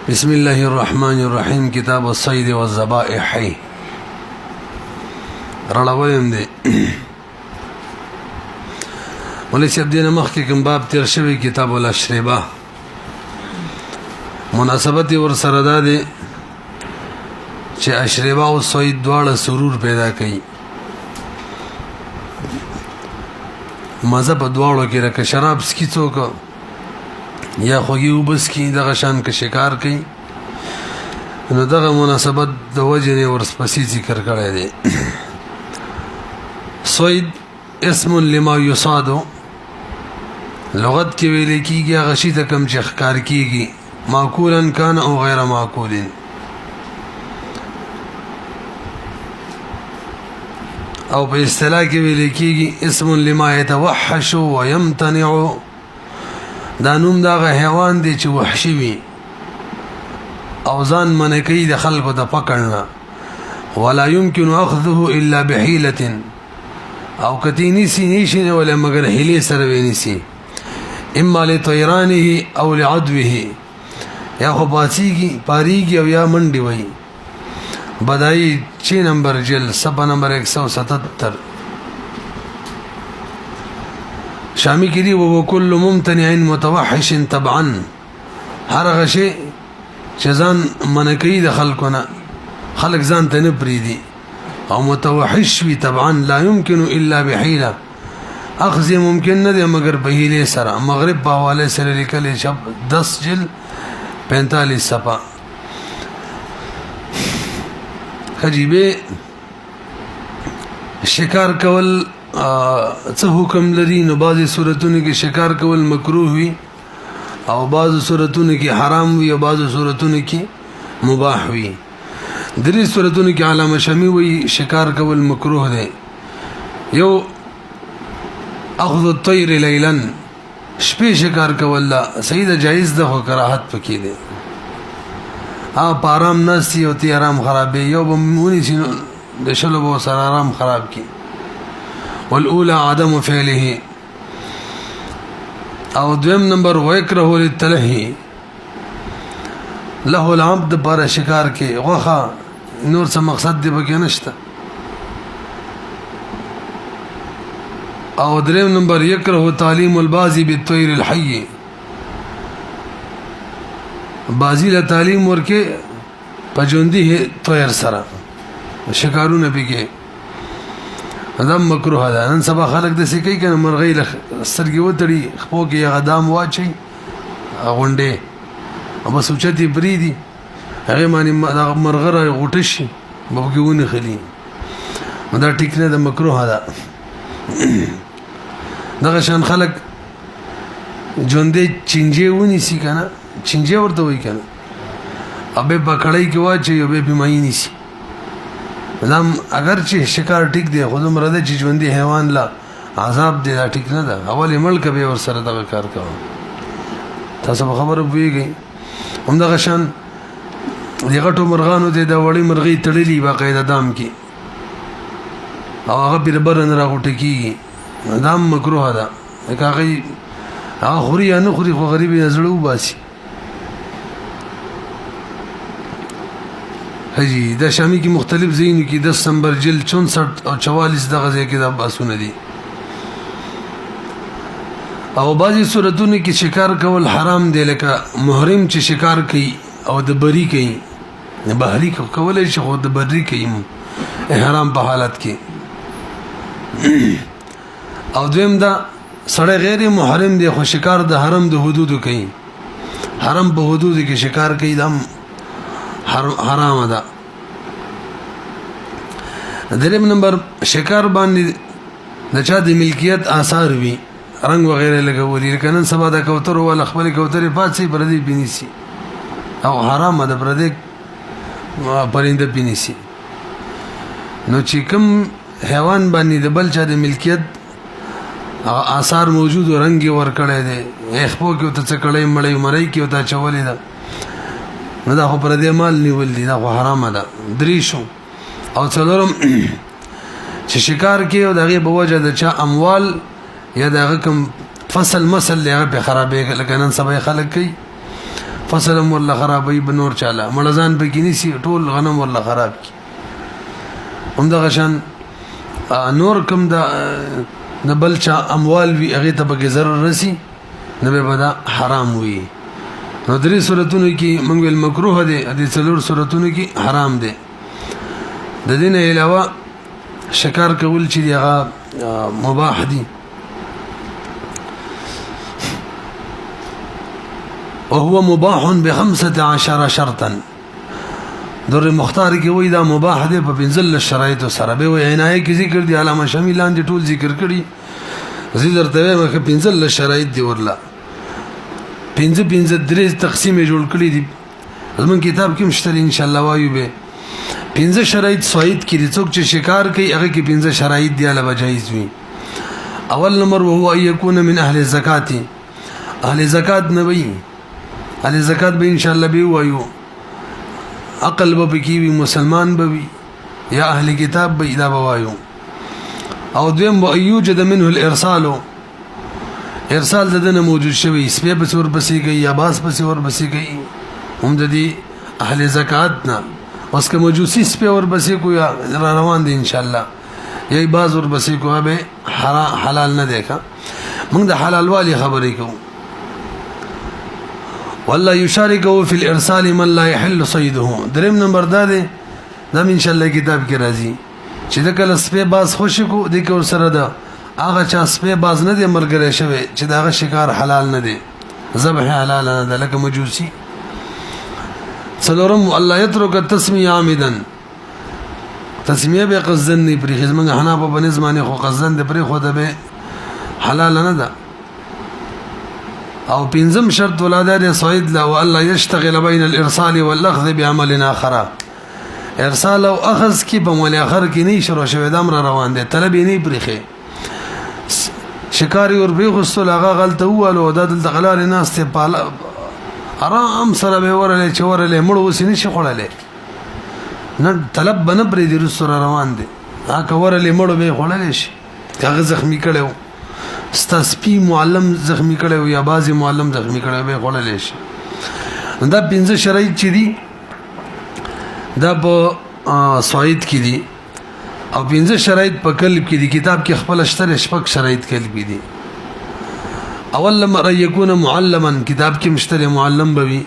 بسم الله الرحمن الرحيم كتاب الصيد والذبائح رړولم دي ولې دینه مخکې کوم باب تیر شوی کتاب الاشربه مناسبت ور سره ده دي چې اشربه او صید دواړه سرور پیدا کوي مزه په دواړو کې راکه شراب سکي څوک یا خوږی وبس کی دغه شان کې شکار کوي نو دغه مناسبت د وجه نه ورسپسې ذکر کړی دی صید اسم لما یصاد لغت کې ویل کېږي هغه شی ته کوم چې ښکار کېږي معقولا کان او غیر معقول او په اصطلاح کې ویل کېږي اسم لما يتوحش ويمتنع دا نوم دا حیوان دی چې وحشي وي او ځان منع کوي د خلکو د پکړنه ولا يمكن اخذه الا بحيله او کتینی سی نشي ولا مگر هلي سره ونیسي اما لطيرانه او لعدوه یا خو باسيږي پاريږي او یا منډي وي بدایي 6 نمبر جل صفحه نمبر 177 شامی کړي وو کل ممتنع متوحش طبعا هر غشي چې ځان منکې د خلکونه خلک ځان ته نه پریدي او متوحش وي طبعا لا يمكن الا بحيله اخذ ممکن نه دی مگر په هیله سره مغرب په حواله سره لیکل شب 10 جل 45 صفحه خجيبه شکار کول څه حکم لري نو بعضی صورتونو کې شکار کول مکروه وي او بعضی صورتونو کې حرام وي او بعضی صورتونو کې مباح وي درې صورتونو کې علامه شمی وي شکار کول مکروه دی یو اخذ الطير ليلا شپې شکار کول لا صحیح جایز ده خو کراهت پکې دی آرام نسی او تی آرام خرابې یو بمونی سینو د شلو بو سره آرام خراب کی والاولى عدم فعله او دویم نمبر ويكره للتلهي له العبد پر شکار کې غوخه نور څه مقصد دی بګی نشته او دریم نمبر يكره تعليم البازي بالطير الحي بازی له تعلیم ورکه پجوندی طير سره شکارونه بګي ادم مکروه ده نن سبا خلک د سکی کنه مرغی له سرګي وتړي خپو کې غدام واچي غونډه او سوچتي بریدي هغه معنی مرغره غټشي بوګونه خلی مدا ټیک نه د مکروه ده دغه شان خلک ژوندې چنجي ونی سي کنه چنجي ورته وای کنه ابه بکړای کې واچي او به بیمای نيسي نام اگر چې شکار ټیک دی خو زمره د ژوندې حیوان لا عذاب دی ټیک نه ده اول ملک به ور سره دغه کار کوي تاسو خبره ویږي هم دغه شان دغه مرغانو ته د وړي مرغي تړلې باقاعده دام کې او هغه بیربرن راغټ کیږي دام مکروه ده هغه خوري یا نه خوري خو غریب نزړو باسي حجی دا شامی کی مختلف زینو کی 10 نمبر جلد 64 او 44 دغه ځای کې دا باسونه دي او بعضی صورتونو کې شکار کول حرام دی لکه محرم چې شکار کوي او د بری کوي نه بهري کولای شي خو د بری کوي احرام په حالت کې او دویم دا سړی غیر محرم دی خو شکار د حرم د حدودو کوي حرم په حدودو کې شکار کوي دم حرام ده دریم نمبر شکار باندې د چا د ملکیت آثار وي رنگ وغیرہ لګولې کنن سبا د کوتر ول خپل کوترې پاتې پردي بنيسي او حرام ده پردي پرنده بنيسي نو چې کوم حیوان باندې د بل چا د ملکیت آثار موجود رنگ ور کړی دی خپل کې ته څکړې مړې مړې کې ته چولې ده نو دا خو پر دې مال نیول دي دا خو حرام ده دریشو او څلورم چې شکار کې او دغه بوجه د چا اموال یا دغه کوم فصل مسل هغه په خرابې لکه نن سبا خلک کوي فصل والله خرابوي بنور چاله مړزان به کې نسی ټول غنم والله خراب کی هم دا غشان نور کم د بلچا اموال وی هغه ته به ضرر رسی نه به دا حرام وي نو درې صورتونو کې موږ ویل مکروه دي د څلور صورتونو کې حرام دي د دې نه علاوه شکار کول چې هغه مباح دي وهو مباح ب15 شرطا در مختار کې وای دا مباح دي په پنځل شرایط سره به وای عنایه کې ذکر دي علامه شمیلان دي ټول ذکر کړي زیدر ته مخه پنځل شرایط دي ورلا پنځه درې تقسیم جوړ کړي دي زمون کتاب کې مشتري ان شاء الله وایو به پنځه شرایط صحیح کړي څوک چې شکار کوي هغه کې پنځه شرایط دی علاوه جایز وي اول نمبر وهو ان يكون من اهل الزکات اهل زکات نه وي اهل زکات به ان شاء الله به وایو عقل به کې وي مسلمان به وي یا اهل کتاب به دا وایو او دویم و ایوجد منه الارسال ارسال دنه موجود شوی سپه په ور بسې گئی یا باس په ور بسې گئی هم د دې اهل زکات نه اوس که مجوسی سپه ور بسې کو یا روان دي ان شاء الله یی باز ور بسې کو به حلال نه دیکھا موږ د حلال والی خبرې کوو والله یشارکه فی الارسال من لا يحل صيده دریم نمبر دا دی دا ان شاء الله کتاب کې راځي چې د کله سپه باز خوشی کو د کور سره ده هغه چا سپه باز نه دی مرګره شوی چې داغه شکار حلال نه دی ذبح حلال نه ده لکه مجوسی څلورم الله يترك التسميه عامدا تسمیه به قصدن نه پرې خدمت حناف په نظمانه خو قصدن د پرې خو ده به حلال نه ده او پنځم شرط ولادت صید لا والله يشتغل بين الارسال والاخذ بعمل اخر ارسال او اخذ کی په مول اخر کې نه شروع شوی د امر روان دي طلب نه پرېخه شکاری ور به غسل هغه غلطه واله د غلال ناس ته پاله آرام سره به ورله چورله مړ وسینې شي خړلې نه طلب بنه پرې د رسول روان دي هغه ورله مړ به خړلې شي هغه زخمی کړو ستاسپی معلم زخمی کړو یا بازي معلم زخمی کړو به خړلې شي دا پنځه شرایط چې دي دا په صحیح کې دي او پنځه شرایط په قلب کې دي کتاب کې خپل اشتر شپږ شرایط قلب کې دي اول لما يكون معلما کتاب کې مشتري معلم بوي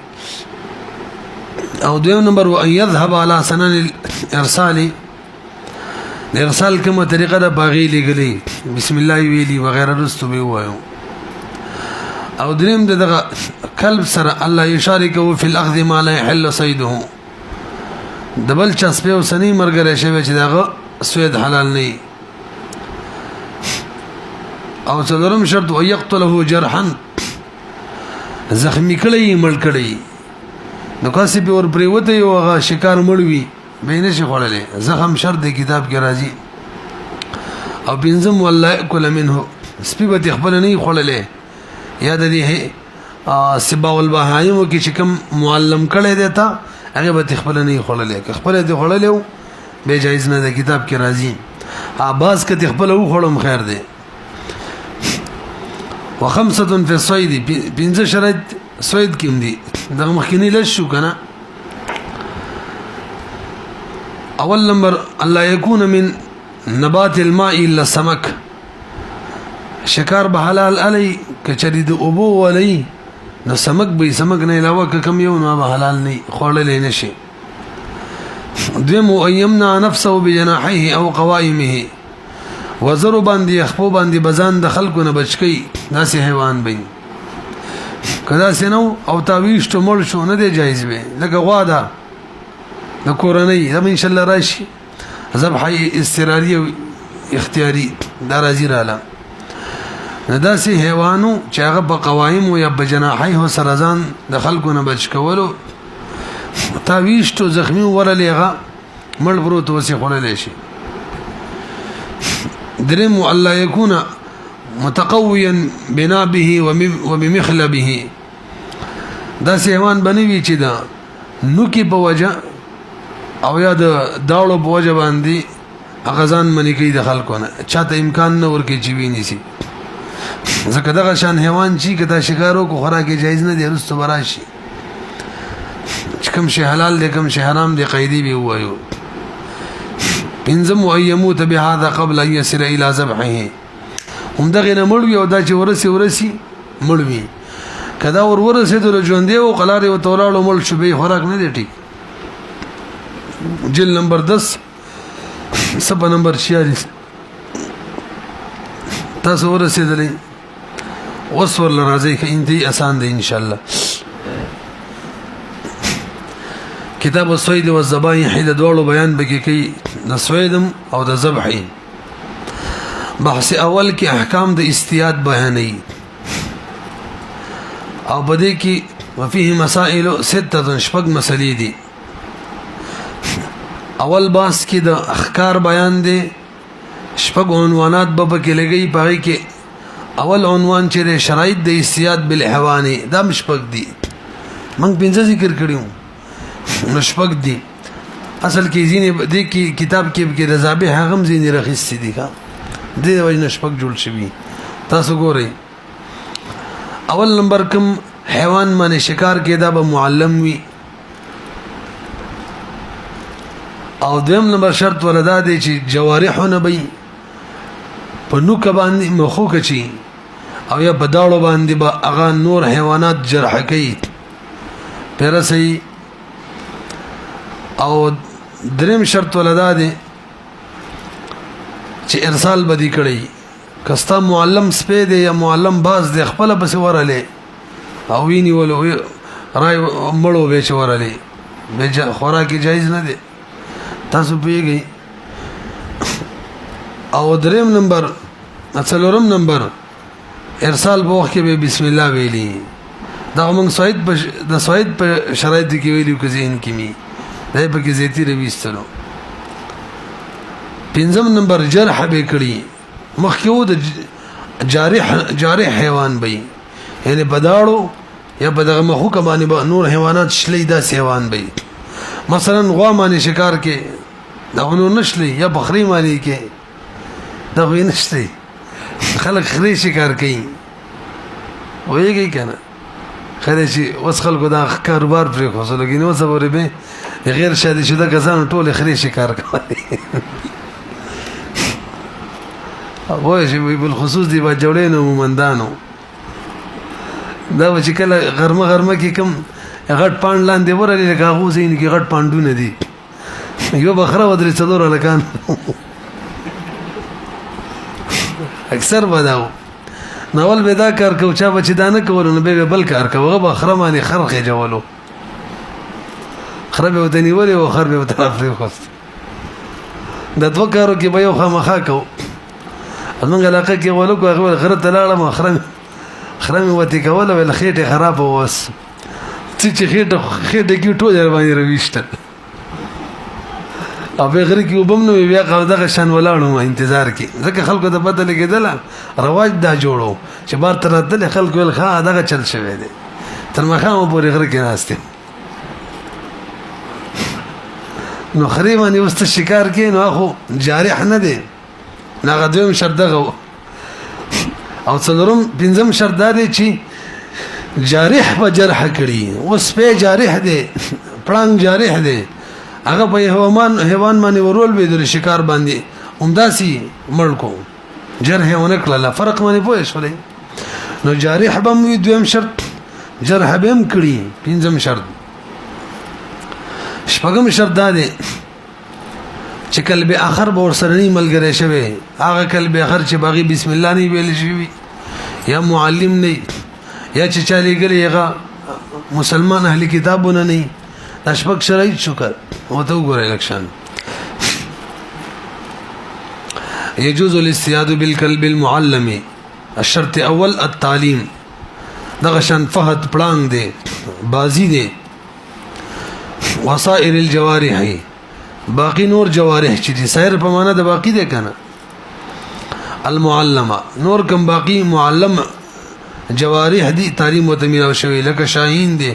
او دویم نمبر و ان يذهب على سنن الارسال ارسال کومه طریقه ده باغی لګلې بسم الله ویلي وغيرها رستو به وایو او دریم دغه قلب سره الله يشاركه في الاخذ ما لا يحل صيده دبل چسپه او سنی مرګره شوی چې دغه سوید حلال نه او څلورم شرط او يقتله جرحا زخمی کړي مړ کړي نو کاسي به ور پریوته یو هغه شکار مړوي به نه شي خړلې زخم شرط د کتاب کې راځي او بنزم والله کل منه سپي به خپل نه خړلې یاد دي سبا والبهایم کې چې کوم معلم کړي دیتا هغه به خپل نه خړلې خپل دې خړلې به جایز نه د کتاب کې راځي عباس کته خپل و خړم خیر دی وخمسه في الصيد پنځه شرط صید کې دي دا مخکینی لشو کنه اول نمبر الله يكون من نبات الماء الا السمك شکار به حلال علی کچری د ابو ولی نو سمک به سمک نه علاوه کم یو نو به حلال نه خورل نه شي دویم ايمنا نفسه بجناحيه او قوائمه وزر باندې خپو باندې بزان د خلکو نه بچکی داسې حیوان بین کدا سينو او تاویش ته مړ شو نه دی جایز به لکه غوا ده د کورنۍ دا ان شاء الله راشي ذبح استراري او اختیاري دا راځي رااله داسې حیوانو چې هغه په قوایم او یا بجناحي هو سرزان د خلکو نه بچ کولو تاویش ته زخمی ورلېغه مړ پروت وسی خړلې شي درم الله يكون متقويا بنابه وبمخلبه دا سیوان بنوي چې دا نو کې په وجه او یا د داړو په وجه باندې اغزان منی کوي د خلکو نه چاته امکان نه ورکې چې ویني سي ځکه دغه شان حیوان چې کدا شکارو کو خوراکي جایز نه دی رستو براشي کوم شی حلال دی کوم شی حرام دی قیدی به وایو پنځم ويموت بهذا قبل ان يصل الى ذبحه هم دغه نه مړ وي او دا چې ورسي مړ وي کدا ورسېدل ژوند دی او قلاره او تولاړو مړ شو به خوراک نه دی ټیک جل نمبر 10 صفحه نمبر 46 تاسو ورسېدلې وصور لراځي که انتي آسان دی ان شاء الله کتاب الصید والذبائح د دوړو بیان بکې کوي د صیدم او د ذبح بحث اول کې احکام د استیاد بیانې او بده کې وفيه مسائل 6 شپږ مسلې دي اول باس کې د احکار بیان دي شپږ عنوانات به کې لګي پای کې اول عنوان چې شرایط د استیاد بالحوانی دا مشپږ دي موږ پنځه ذکر کړیو مشپږ دي اصل کې ځینې د کتاب کې د ذابح هغه ځینې رخصتي دي ښا د وجه نشپږ جوړ شوی تاسو ګورئ اول نمبر کوم حیوان باندې شکار کې دا به معلم وي او دویم نمبر شرط ولدا دی چې جوارحونه به په نوک باندې مخو کچي او یا په داړو باندې به اغا نور حیوانات جرح کوي پرسي او دریم شرط ولدا دی چې ارسال بدی کړي کستا معلم سپې دی یا معلم باز دی خپل بس ورلې او ویني ولو راي مړو به چورلې به خوراکي جایز نه دی تاسو پیږئ او دریم نمبر څلورم نمبر ارسال په وخت کې به بسم الله ویلي دا موږ سوید په شرایط کې ویلو کې ذهن کې می دا په کې زیتی رويستلو پنځم نمبر جرح به کړی مخکې د جارح حیوان به یعنی بداړو یا بدغه مخو کمانه به نور حیوانات شلې دا حیوان به مثلا غوا باندې شکار کې دا نور نشلې یا بخری باندې کې دا وې نشلې خلک خري شکار کوي وایي کنه خره چې اوس خلکو دا کاروبار پرې خوصله کې نو صبر به غیر شادي شوه کسان ټول خري شکار کوي وایي چې بل خصوص دی با جوړینو مومندانو دا چې کله غرمه کې کم غټ پاند لاندې ورلې کاغو زین کې غټ پاندونه دي یو بخره ودرې څلور لکان اکثر بداو ناول به دا کار کو چا بچی دانه کول نو به بل کار کوغه بخره باندې خرخه جوړو خرابه ودنی ولې او خرابه وطرف لري خو دا دوه کارو کې به یو خامخا کو موږ علاقه کې ولو کو هغه غره تلاړه مخرم خرم وتی کوله ول خېټه خراب ووس چې خېټه کې ټول باندې رويشته او به غری کې وبم نو بیا دغه شان ولاړو انتظار کې ځکه خلکو ته پته لګیدل رواج دا جوړو چې بار تر دل خلکو ول خا دغه چل شوی دی تر مخامه پورې غری کې ناشته نو خریبانی واست شکار کې نو اخو جارح نه دی ناغه دویم شرط دغه او څلورم پنځم شرط دی چې جارح په جرح کړي اوس په جارح دی پړنګ جارح دی هغه په حیوان باندې ورول به د شکار باندې همداسي مړکو جرح ونه کړل فرق باندې پوه شولې نو جارح به دویم شرط جرح به هم کړي پنځم شرط شپږم شرط دی چې کلب اخر به ورسره نه ملګری شوی هغه کلب اخر چې باغی بسم الله نه ویل شي یا معلم نه یا چې چالي ګری هغه مسلمان اهل کتابونه نه اشبک شرایط شکر او ته وګورئ لکشان يجوز الاستياد بالكلب المعلم الشرط اول التعليم دغه شان فهد پلان دی بازی دی وسائر الجوارح باقی نور جوارح چې دي سایر په معنا د باقی دی کنه المعلمه نور کم باقی معلم جوارح دي تعلیم او تمیل او شوی لکه شاهین دی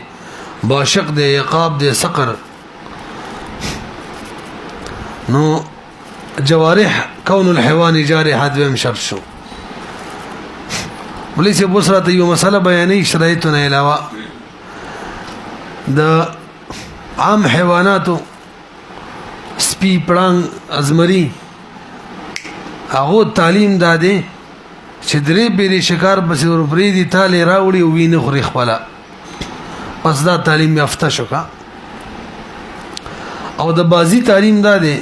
باشق دی عقاب دی صقر نو جوارح كون الحيوان جارحا دویم شرط شو وليس بصرة یو مسئله بیانې شرایطونه علاوه د عام حیواناتو سپی پړانګ ازمري هغه تعلیم داده چې درې بیرې شکار پسې ورپرې دي تاله راوړي او وینه خوري خپل پس دا تعلیم یافته شو کا او د بازی تعلیم داده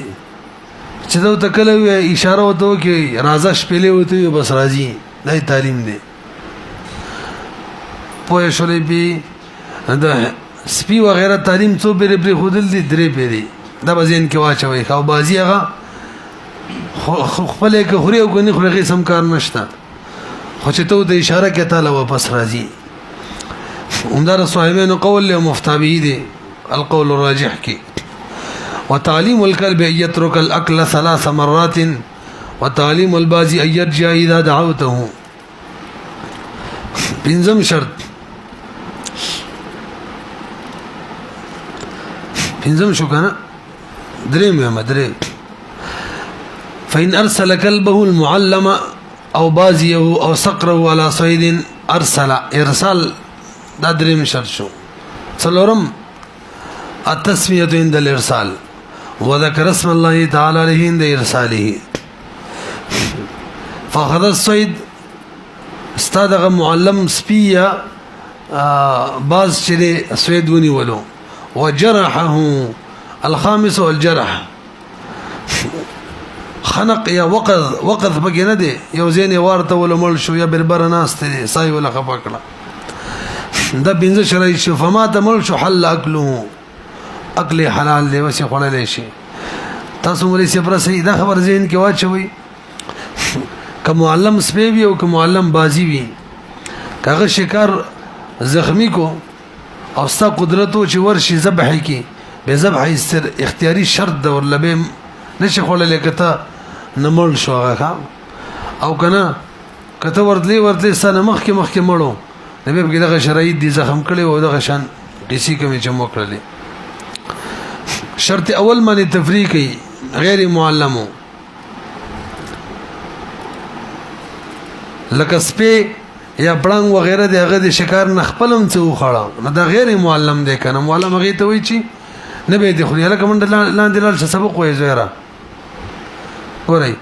چې دا تکله اشاره وته کې راځه شپېلې وته بس راځي دا تعلیم دی پوه شولې به دا سپی وغیرہ تعلیم څو بیرې پر خودل دي درې بیرې دا بزین کې واچوي خو بازی هغه خپل کې خوري او غني خوري سم کار نشته خو چې ته د اشاره کې تعالی واپس راځي عمدار صاحبین قول له مفتابه دي القول الراجح کې وتعليم الكلب ان يترك الاكل 3 مرات وتعليم البازي ان يرجع اذا دعوته پنځم شرط پنځم شو کنه دریم یا مدرې فإن أرسل كلبه المعلم أو بازيه أو صقره على صيد أرسل إرسال دا دریم شرط شو څلورم التسمية عند الإرسال وذكر اسم الله تعالى عليه عند إرساله فأخذ الصيد استادغ معلم سپیا باز چره صيد ونیولو وجرحه الخامس والجرح خنق یا وقذ بګی نه دی یو ځین ورته ولمل شو یا بربر ناس ته سای ولا خپکړه دا بنځه شرای شو فما تمل شو حل اكله اكل حلال دی وسه خړلې شي تاسو مولي صبر سي دا خبر ذهن کې واچوي که معلم سپیوی او که معلم بازی وی کاغه شکار زخمی کو او ستا قدرتو چې ورشي ذبح کی به ذبح استر اختیاري شرط د ورلبه نشي خړلې کته نمړ شو هغه او کنه کته ورتلی سنه مخ کې مړو نبی په دغه شرایط دي زخم کړي او دغه شان ډیسی کمی چې مو کړلې شرط اول باندې تفریقی غیر معلمو لکه سپی یا پړنګ وغیرہ د هغه د شکار نخپلم څه وخړه نو دا غیر معلم دی کنه معلم هغه ته وی چی نه به د خو نه لکه منډ لاندې لال سبق وې زیرا ګورئ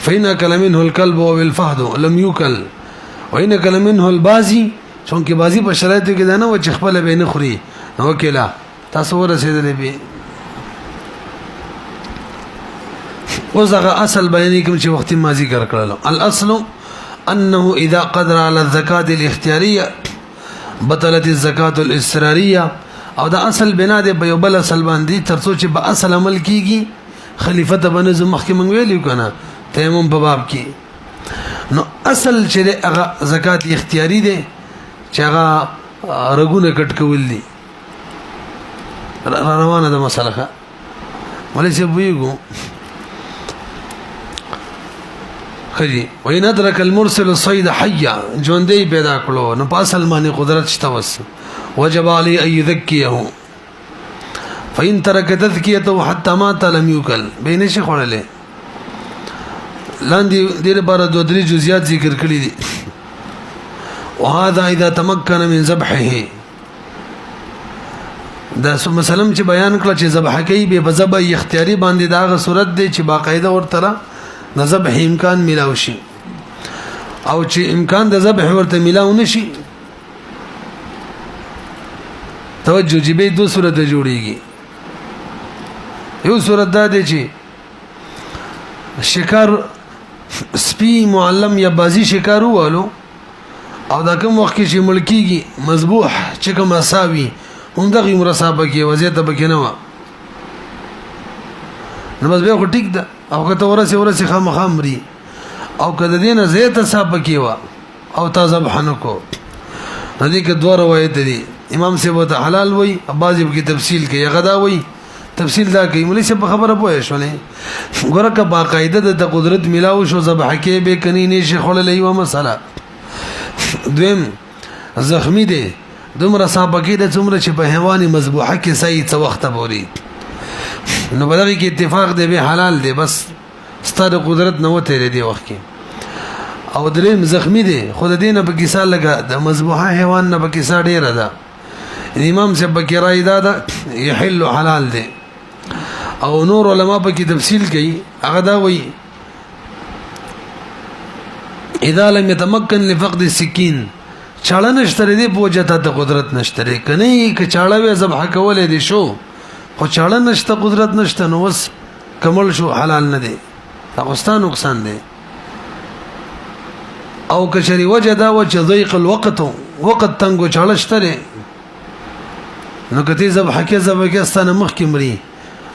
فإن كل منه الكلب والفهد لم يكل وإن كل منه البازي چونکه بازی په شرایطو کې دانه و چې خپل به نه خوري نو کېلا تاسو ورسېدلې به وزغه اصل بیانې کوم چې وخت ما ذکر کړل الاصل انه اذا قدر على الزکات الاختیاریه بطلت الزکات الاضطراريه او دا اصل بنا دی په یو بل اصل باندې ترڅو چې په اصل عمل کیږي خلیفہ ته باندې مخکې مونږ ویلو کنه تیمم په باب کې نو اصل چې هغه زکات اختیاري دی چې هغه رګونه کټ کول دي روانه ده مسله ولې چې ویګو خجي وين ادرك المرسل الصيد حيا ژوندې پیدا کړو نو په اصل باندې قدرت شته وس وجب علي ان يذكيه فإن ترك تذكيته حتى مات لم يكل بين شي خړلې لاندې ډېر بار دوه درې جزئیات ذکر کړی دي وهذا اذا تمكن من ذبحه دا مثلا چې بیان کړل چې ذبح کوي به ذبح اختیاري باندې داغه صورت دی چې باقاعده ورته د ذبح امکان ملاو شي او چې امکان د ذبح ورته ملاو نشي توجه جبه دو صورت جوړيږي یو صورت دا دی چې شکار سپی معلم یا بازی شکار والو او دا کوم وخت چې ملکیږي مذبوح چې کوم اساوي هم دغه مرصابه کې وضعیت به نه و نو بس به ټیک ده او کته ورسه خامخامري او کده دینه زیت صاحب کې و او تازه بحنو کو ندی کې دوه روایت دي امام سے وته حلال وای اباظی کی تفصیل کې غدا وای تفصیل دا کوي مولوی سے خبره پوهه شولې ګوره کا باقاعده د قدرت ملاو شو ذبح کې به کني نشي خللې و مساله دویم زخمی دی دومره صاحب کې د څومره چې په حیواني مذبوحه کې صحیح څه وخت پوري نو بلغه کې اتفاق دی به حلال دی بس ستاره قدرت نه وته دی وخت کې او دریم زخمی دی خود دینه په کیسه لګا د مذبوحه حیوان نه په کیسه ډیره ده امام سے بکی رای دادا یحل حلال دے او نور علماء بکی تفصیل کی اغدا وی اذا لم يتمكن لفقد السكين چاړه نشتره دی بوجته ته قدرت نشتره کني ک چاړه وې ذبح کولې دي شو خو چاړه نشته قدرت نشته نو وس کمل شو حلال نه دی هغه نقصان دی او کشری وجدا وجه ضيق الوقت وقت تنګو چاړه شتره نو کته ذبح کې ستانه مخ کې مري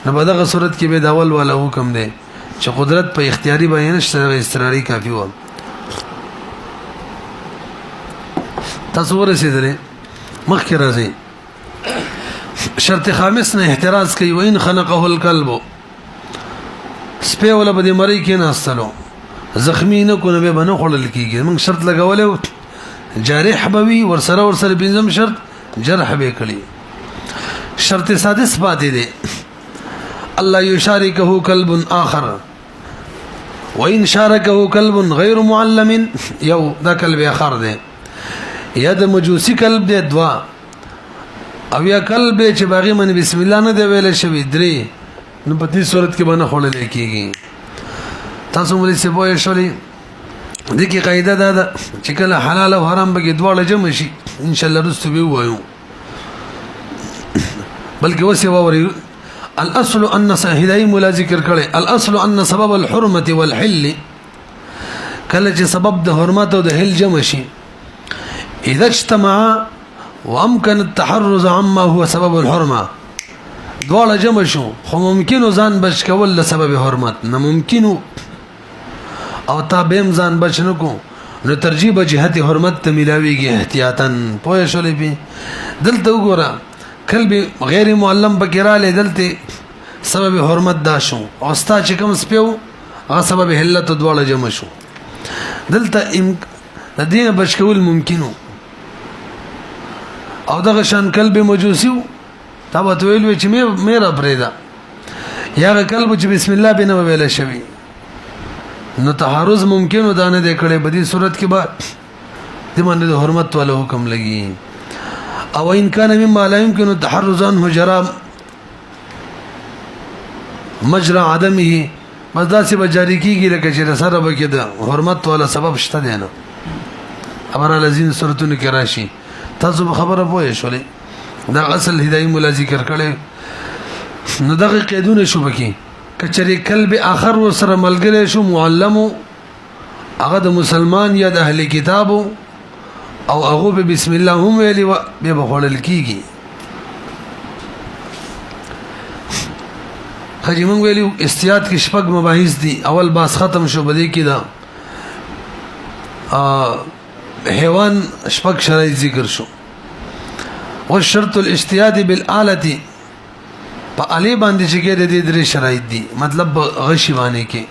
نو په دغه صورت کې به د اول والا حکم دی چې قدرت په اختیاري بیان شته استراري کافي و تصور رسیدلې مخکې راځي شرط خامس نه احتراز کوي وین خنقه الكلب سپه ولا بده مری کې نه استلو زخمی نه کو نه به بنو خړل کیږي موږ شرط لګولې جارح بوي ورسره بنظم شرط جرح به کړي شرط سادس پاتې دي الله يشاركه كلب آخر وإن شاركه كلب غير معلم يو دا كلب آخر ده یا د مجوسی کلب دی دوا او یا کلب چې باغی من بسم الله نه دی ویل شوی درې نو په دې صورت کې باندې خړل کېږي تاسو مولوی سی بوې شولې د کی قاعده ده چې کله حلال او حرام به دواړه جمع شي ان شاء الله رستو به وایو بلکې وسی ووري الاصل ان هدايه مولا ذکر کړي الاصل ان سبب الحرمه والحل کله چې سبب د حرمت او د حل جمع شي اذا اجتمع وامكن التحرز عما هو سبب الحرمه دواړه جمع شو خو ممکن ځان بچ کول له سبب حرمت نه ممکن او تابم ځان بچ نه کو نو ترجیح به جهت حرمت ته ملاويږي احتیاطاً پوه شولې به دلته وګوره کلب غیر معلم بکراله دلته سبب حرمت دا شو او ستا چې کوم سپیو هغه سبب حلت دواړه جمع شو دلته د دین بچ کول ممکنو او دغه شان کلب مجوسی تا به ویل چې میرا پرېدا یا کلب چې بسم الله بنه ویل شوی نو تحرز ممکنو دانه د کړي بدی صورت کې بعد د باندې د حرمت والا حکم لګي او ان کان مما لا يمكن التحرز عنه جرى مجرى عدمه بس دا سی بجاری کیږي لکه چې سره به کې د حرمت والا سبب شته دی نه امر الذين سورتون کې راشي تاسو خبره پوه شولې دا اصل هدايه مولا ذکر کړي نو دغه قیدونه شو بکی کچری کلب اخر وسره ملګری شو معلم هغه د مسلمان یا د اهل کتاب او هغه به بسم الله هم ویلی به بخول کیږي خجی مونږ ویلو استیاد کې شپږ مباحث دي اول باس ختم شو بده کې دا حیوان شپږ شرایط ذکر شو والشرط الاجتهاد بالآلة په علی باندې چې کې د درې شرایط دي مطلب غشي باندې کې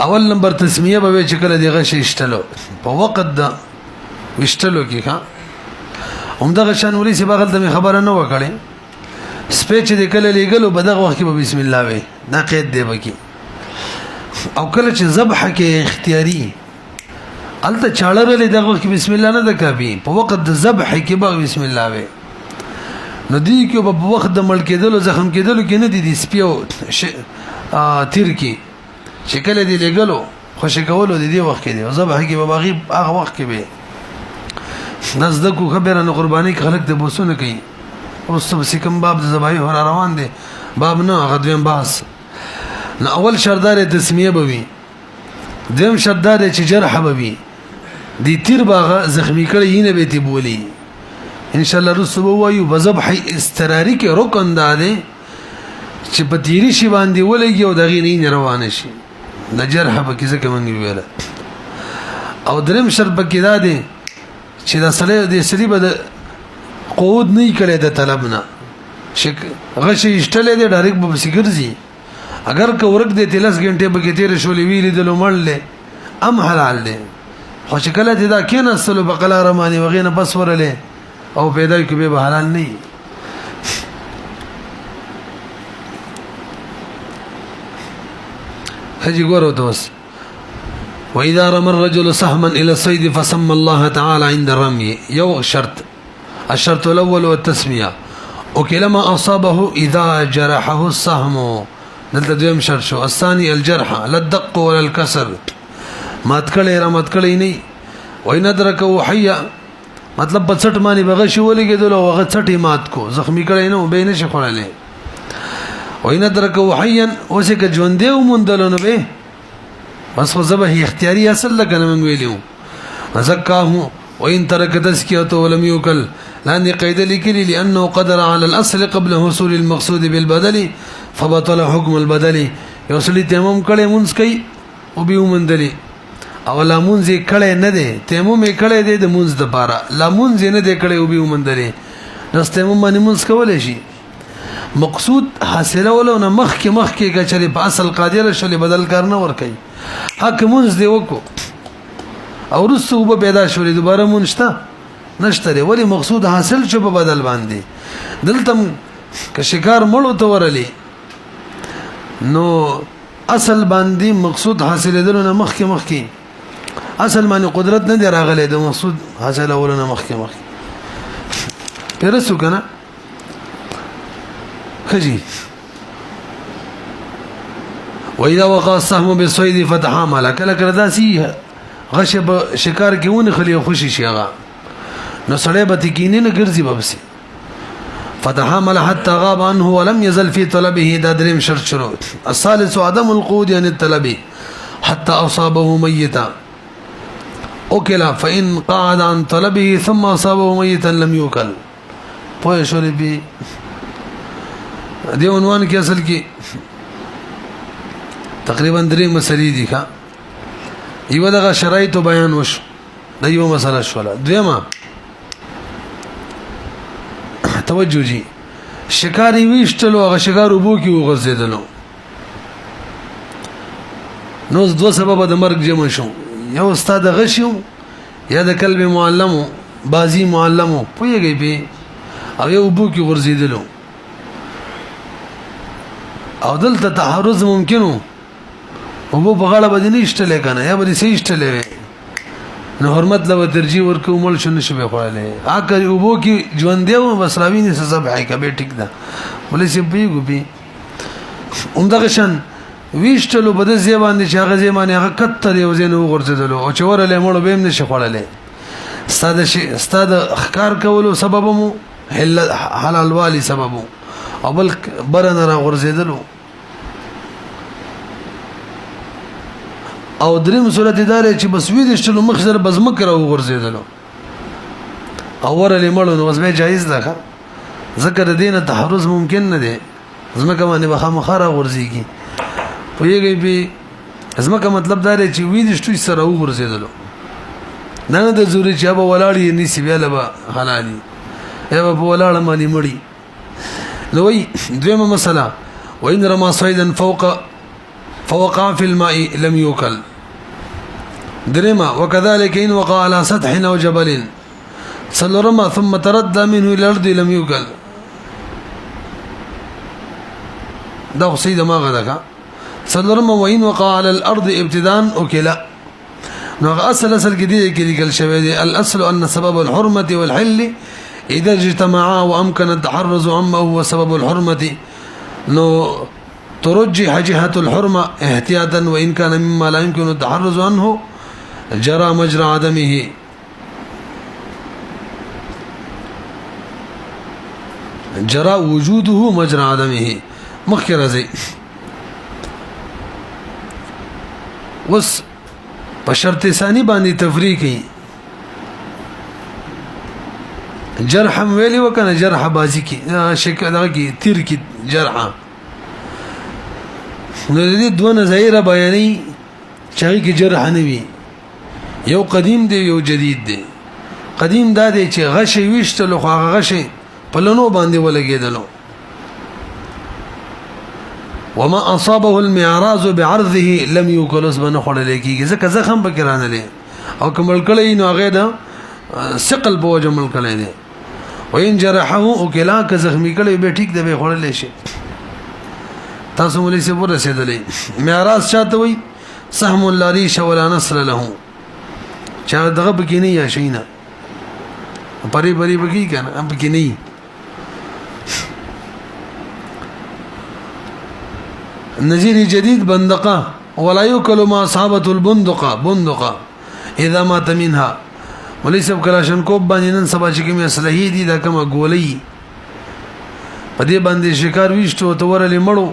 اول نمبر تسمیه به چې کله د غشي اشتلو په وخت د وشتلو کې ښا همدغه شان ولې چې بغل ته خبره نه وکړي سپیچ د کله لګلو بدغه وخت به بسم الله وي دا قید دی بکی او کله چې ذبح کې اختیاري الته چاړه لري دغه وخت بسم الله نه د کافي په وخت د ذبح کې به بسم الله وي نو دی کې په وخت د مړ کېدلو زخم کېدلو کې نه دي سپیو تیر کې شکل دی لګلو خوشی کولو دی وخت کې دی ذبح کې به باغی هغه وخت کې به نزدکو خبره نو قرباني خلق د بوسونه کوي او سب کوم باب د ذبایح ور روان دي باب نه غدویم باس نو اول شردار تسمیه بوي دیم شردار چې جرح بوي دی تیر باغه زخمی کړي نه به تی بولی ان شاء الله رسول وایو بذبح استراری کې رکن ده چې په تیری شی باندې ولګي او دغه نه روان شي د جرح په کیسه کې مونږ ویل او دریم شرط پکې ده چې د سړی د سړي به قود نه کړي د طلبنا شک غشي اشتلې د ډایرک په سیګرزي اگر که ورک د 30 غنټه به کې تیر شولې ویلې د لومړل ام حلال دي خو چې کله دا کینه سلو بقلا رمانی وغینه بس ورله او پیدا کوي به حلال نه هجي ګورو تاسو واذا رمى الرجل سهما الى الصيد فسمى الله تعالى عند الرمي یو شرط الشرط الاول والتسميه وكلما اصابه اذا جرحه السهم دلته دویم شرط شو الثاني الجرح لا الدق ولا الكسر مات کړي را مات کړي نه وین ادرکه حیا مطلب بڅټ مانی بغشي ولګیدل او هغه څټي مات کو زخمی کړي نه به نشي خړلې وین ادرکه حیا اوسه ک ژوند دی ومندل نو به بس خو زبه اختیاري اصل لکنه من ویلو زکاه وان ترك تزكيته ولم يكل لان قيد لكلي لانه قدر على الاصل قبل حصول المقصود بالبدل فبطل حكم البدل يوصل تيمم کړي مونږ کوي او به ومندلي او لامونځ کړي نه دي تیمم کړي دي د مونږ د پاره لامونځ نه دي کړي او به ومندلي نس تیمم باندې مونږ کولای شي مقصود حاصله ولونه مخ کې کچري په اصل قادر شولې بدل کار نه ور کوي حق مونږ دی وکړو او رسو به پیدا شولې دوباره مونږ نشته لري ولی مقصود حاصل شو په بدل باندې دلته که شکار مړو ته ورلي نو اصل باندې مقصود حاصلېدل نه مخ کې اصل باندې قدرت نه دی راغلی د مقصود حاصل اولونه مخ کې پرسو کنه خجي واذا وقع السهم بالصيد فتحامل کله داسي غشب شکار کې ونه خلی خوشي شي هغه نو سړی به تکینه نه ګرځي ببسي فتحامل حتى غاب عنه ولم يزل في طلبه دا دریم شرط شروع الثالث عدم القود عن الطلب حتى اصابه ميتا اوكلا فان قعد عن طلبه ثم اصابه ميتا لم يوكل پوه شولې به دی عنوان کې اصل کې تقریبا درې مسلې دي ښا یو دغه شرایط بیان وش د یو مسله شوله دویمه توجه جی شکاری ویشتلو هغه شکار وبو کې وغځیدلو نو دو سبب د مرګ جمع شو یو استاد غشیو یا د کلب معلمو بازی معلمو پویږي به او یو وبو کې ورزیدلو او دلته تحرز ممکنو وبو په غاړه باندې نشته کنه یا به سي شته نو حرمت له ترجیح ورکو مل شنو شبه خوړلې اګه وبو کې ژوند دی او مسراوینه سبب حي کبه ټیک ده ولې سي پیګو بي عمدغه شان ویشتلو بده زیبان دي هغه زمانه هغه کتر یو زینو ورڅدلو او چورلې مړ به هم نشي خوړلې استاد اخکار کولو سببمو حلال والی سببو او بل برن را ورزیدلو او دریم صورت ادارې چې بس وې دشتلو مخزر بزمکر او ورزیدلو او ورلې مړو نو وسبه جایز ده ذکر دینه تحرز ممکن نه دی زمکه باندې بخا مخاره ورزيږي پویږي به زمکه مطلب دا دی چې وې دشتو سره ورزیدلو نه د زوري چې به ولاړی نسی بیاله به حلالي یا به ولاړ مالي مړی لوی دویمه مسله وان رما صيدا فوقع في الماء لم يوكل درما وكذلك ان وقع على سطح او جبل سلرما ثم تردى منه الى الارض لم يوكل ده سيد ما غدك سلرما وان وقع على الارض ابتداء وكلا نو اصل جديد كل شوي الاصل ان سبب الحرمه والحل اذا اجتمعا وامكن التحرز عما هو سبب الحرمه نو ترجح جهة الحرمة احتياطا وإن كان مما لا يمكن التحرز عنه جرى مجرى عدمه جرى وجوده مجرى عدمه مخکره زي وس په شرط ثاني باندې تفریقي جرح ویلی وکنه جرح بازی کی شکل کی تیر کی جرح نو دې دوه نظایره بیانې چې کی جرح نه وي یو قدیم دی یو جدید دی قدیم دا دی چې غش ویشتلو خو هغه غش په لونو باندې ولګیدلو وما اصابه المعراض بعرضه لم يكلس بن خړل کیږي ځکه زخم بکرانه لې او کومل کړي نو هغه دا ثقل په وجمل کړي دي وین جرحه او کلا که زخمی کړي به ټیک دی به خړل شي تاسو مولوی سے ور رسیدلې معراض چاته وي سهم لا ريش ولا نصر له چا دغه بکینه یا شینا پری پری بکی کنه اب کې نه نذیر جدید بندقه ولا يكل ما اصابت البندقه بندقه اذا مات منها وليس کلاشنکوف باندې نن سبا چې کوم اصلي دي دا کومه ګولۍ په دې باندې شکار ویشتو ته ورلې مړو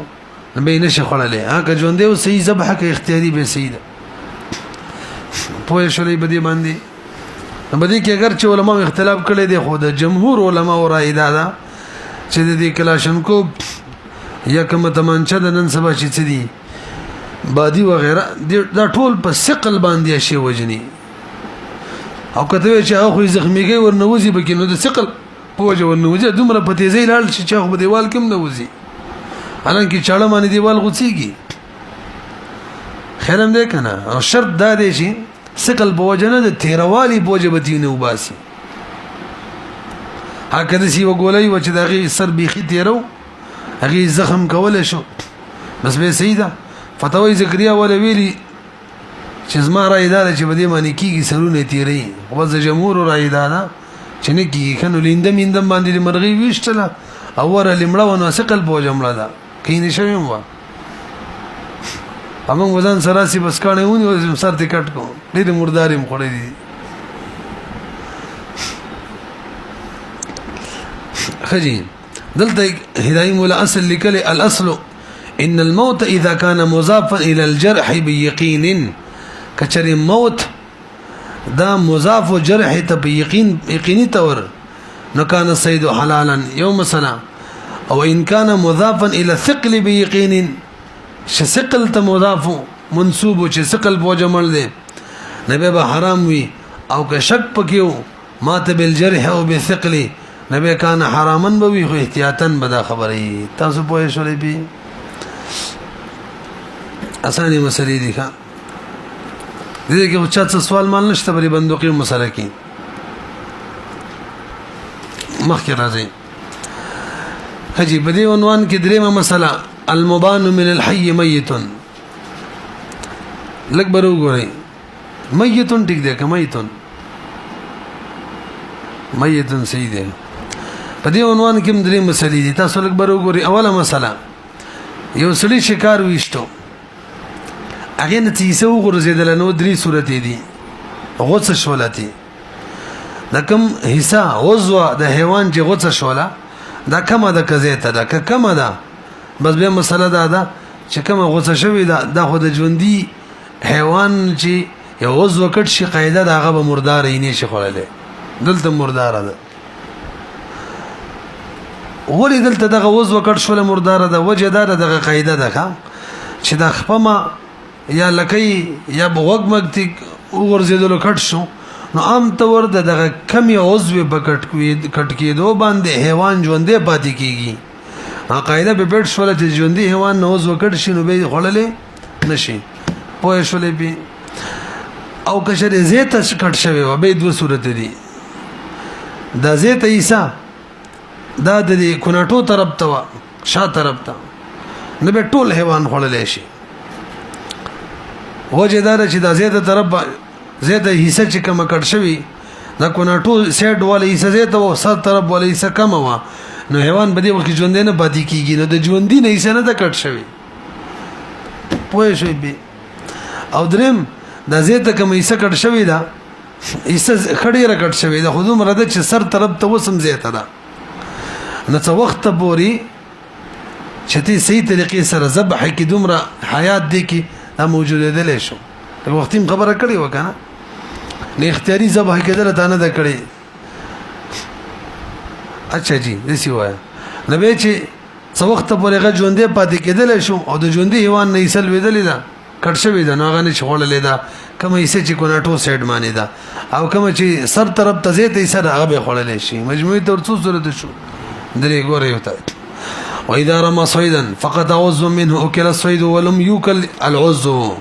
به نشه خړلې هغه ژوندې او صحیح ذبح کې اختیاري به سیده پوه شولې به دې باندې بده کې اگر چې علما اختلاف کړي دي خو د جمهور علما او رائے دا چې د کلاشنکوف یا کوم تمانچه د نن سبا چې څه دي بادي وغیرہ دا ټول په ثقل باندې شي وجني او کته چې هغه زخمیږي ورنوځي بکې نو د ثقل پوجا ورنوځي دومره په تیزی لاړ شي چې هغه په دیوال کې نوځي حالانکه چاړه باندې دیوال غوڅيږي خیرم دې کنه او شرط دا دی چې ثقل بوجنه د تیروالي بوجه بتینه وباسي هغه د سی وګولای و چې دغه سر بيخي تیرو هغه زخم کول شو بس به سیده فتاوی زکریا ولا ویلی چې زما رائے دا چې بده معنی کیږي سرونه تیری او د جمهور رائے دا چې نه کیږي کنه لیندم اندم باندې مرغي ویشتله او ور لمړه ونه ثقل بوجمړه دا کینې شوم وا امون وزن سراسي بس کانه ونی و سر ته کټ کو دې مرداریم خړې دي خجي دلته هدايه مولا اصل لیکل الاصل ان الموت اذا كان مضافا الى الجرح بيقين کچر موت دا مضاف و جرح ته یقیني تور نو کان الصيد حلالا يوم سنا او ان كان مضافا الى الثقل بيقين شثقل ته مضاف منسوب چې ثقل بوجمل دي نبي به حرام وي او که شک پکيو مات بالجرح او بالثقل نبي کان حراما به وي خو احتیاطا بدا خبري تاسو پوه شولې بي اسانه مسلې دي ښا دې کې چا څه سوال مال نشته بری بندوقي مسله کې مخکې راځي حجي بدی عنوان کې دریمه مسله المبان من الحي ميت لګ برو ګوري ميت ټیک دی که ميت صحیح دی په دې عنوان کې درې مسلې دي تاسو لګ برو ګوري اوله مسله یو سړي شکار ویشتو هغه نتیجه وګرځیدل نو درې صورتې دي غوڅ شولتي دا کوم حصہ عضو د حیوان چې غوڅ شولا دا کومه د کزیته دا کومه ده بس به مسله دا چې کومه غوڅ شوی دا د خود ژوندۍ حیوان چې یو عضو کټ شي قاعده دا هغه مردار یې نشي خورلې دلته مردار ده ولې دلته دغه عضو کټ شول مردار ده وجه دا دغه قاعده ده چې دا خپمه یا لکې یا بوغ مګتی ورزیدلو کټ شو نو عام طور دغه کمی عضو په کټ کېدو باندې حیوان ژوندې پاتې کیږي قاعده به بیٹ شول چې ژوندې حیوان نو عضو کټ شي نو به خړلې نشي پوه شولې به او کشر زیت کټ شوی و به دوه صورت دي دا زیت عیسی دا د کوناټو طرف ته شا طرف ته نو به ټول حیوان خړلې شي وجه دا چې دا زیاده طرف زیاده حصہ چې کم کټ شوی دا کوناټو سیټ والا حصہ زیاده او سر طرف والا حصہ کم و نو حیوان بده وخت ژوند نه پاتې کیږي نو د ژوندۍ نه حصہ نه کټ شوی پوه شئ به او دریم دا زیاده کم حصہ کټ شوی دا حصہ خړې را کټ شوی دا خودم رده چې سر طرف ته وسم زیاته دا نو څو وخت پوري چې تی صحیح طریقې سره ذبح کی دومره حیات دی کی دا موجوده دي شو د وختیم خبره کړی وکنه نه اختیاري ذبح کېدل ته نه د کړی اچھا جی دسی وای نبی چې څو وخت پورې غ ژوندې پاتې کېدل شو او د ژوندې حیوان نه ایسل ویدلې دا کټ شوی دا نو هغه نه شغللې دا کوم ایسه چې کوناټو سیټ معنی دا او کوم چې سر طرف ته زیته ایسه هغه به خړلې شي مجموعي تور څو صورت شو درې ګورې وته وإذا رمى صيدا فقد عضو منه أكل الصيد ولم يوكل العضو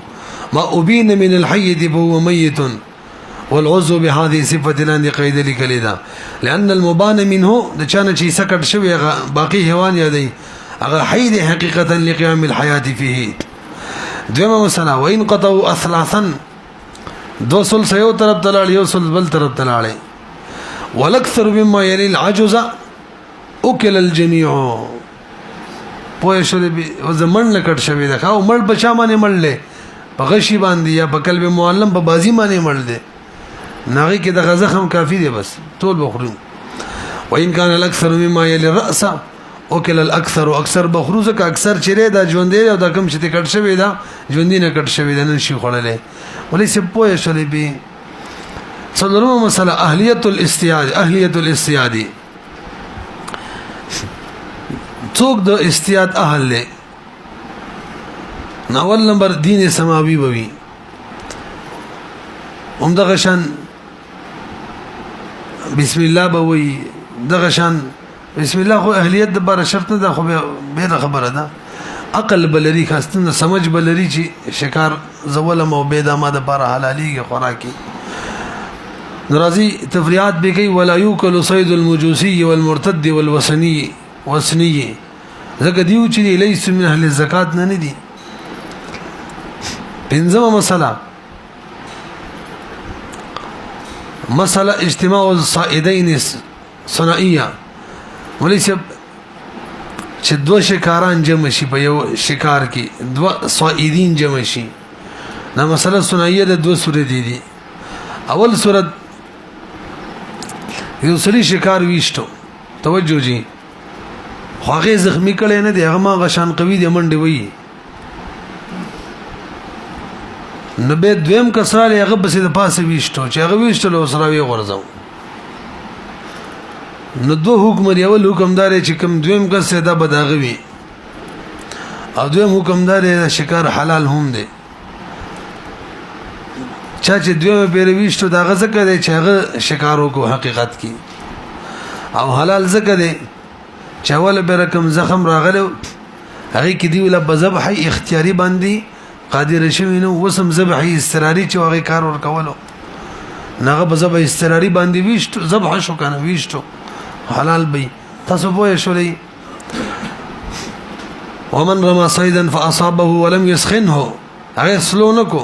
ما أبين من الحي فهو ميت والعضو بهذه صفة لان قيد لكلدا لأن المبان منه دچان شي سكت شوي باقي حيوان يدي اغه حي حقيقة لقيام الحياة فيه دوما مثلا وإن قطعوا أثلاثا دو سل سيو طرف تلاړ یو سل بل طرف تلاړ والاكثر مما يلي العجز اكل الجميع پوه شو دې زمن لکټ شوی دا او مړ بچا باندې مړلې په غشي باندې یا په قلب معلم په بازی باندې مړ دې ناغي کې د غزخم کافی دی بس ټول بخورو وان كان الاكثر مما يلي الراس اكل الاكثر اکثر بخروزه کا اکثر چیرې دا ژوندې او دا کم چې کټ شوی دا ژوندې نه کټ شوی دا نن شي خړلې ولې سه پوه شو دې صدرو مسله اهلیت الاستیاد څوک د استیاد اهل له اول نمبر دین سماوي بوي دغه شان بسم الله بوي دغه شان بسم الله خو اهلیت د بار شرط نه ده خو به خبره ده عقل بلری خاصتنه سمجھ بلری چې شکار زولم او بيد ما د بار حلاليږي خوراکي ناراضي تفریحات به کوي ولا يوكل صيد المجوسي والمرتد والوثني زکه دیو چې لیس من اهل الزکات نه دي پنځمه مساله اجتماع الصائدين ثنائيه وليس چې دوه شکاران جمع شي په یو شکار کې دوه صائدین جمع شي دا مساله ثنائيه د دوه سورې دي اول سورۃ یو سړي شکار ویشتو توجه جی خواغه زخمی کړي نه دی هغه ما غشان قوی دی منډي وي نبه دویم کسراله هغه بس د پاسه ویشتو چې هغه ویشتلو سره وی غرزو نو دو حکم دی اول حکمدار چې کوم دویم کس دا بداغوي او دویم حکمدار شکار حلال هم دی چا چې دویمه پیرويشتو دا غزه کوي چې هغه شکارو کو حقیقت کی او حلال زکه دی چې اول به رقم زخم راغلو هغه کې دی ولا بذبح اختیاري باندې قادر شوی نو وسم ذبح استراری چې هغه کار ور کولو نغه بذبح استراری باندې ویشتو ذبح شو کنه ویشتو حلال بي تاسو پوه شولې ومن رمى صيدا فاصابه ولم يسخنه هغه سلونکو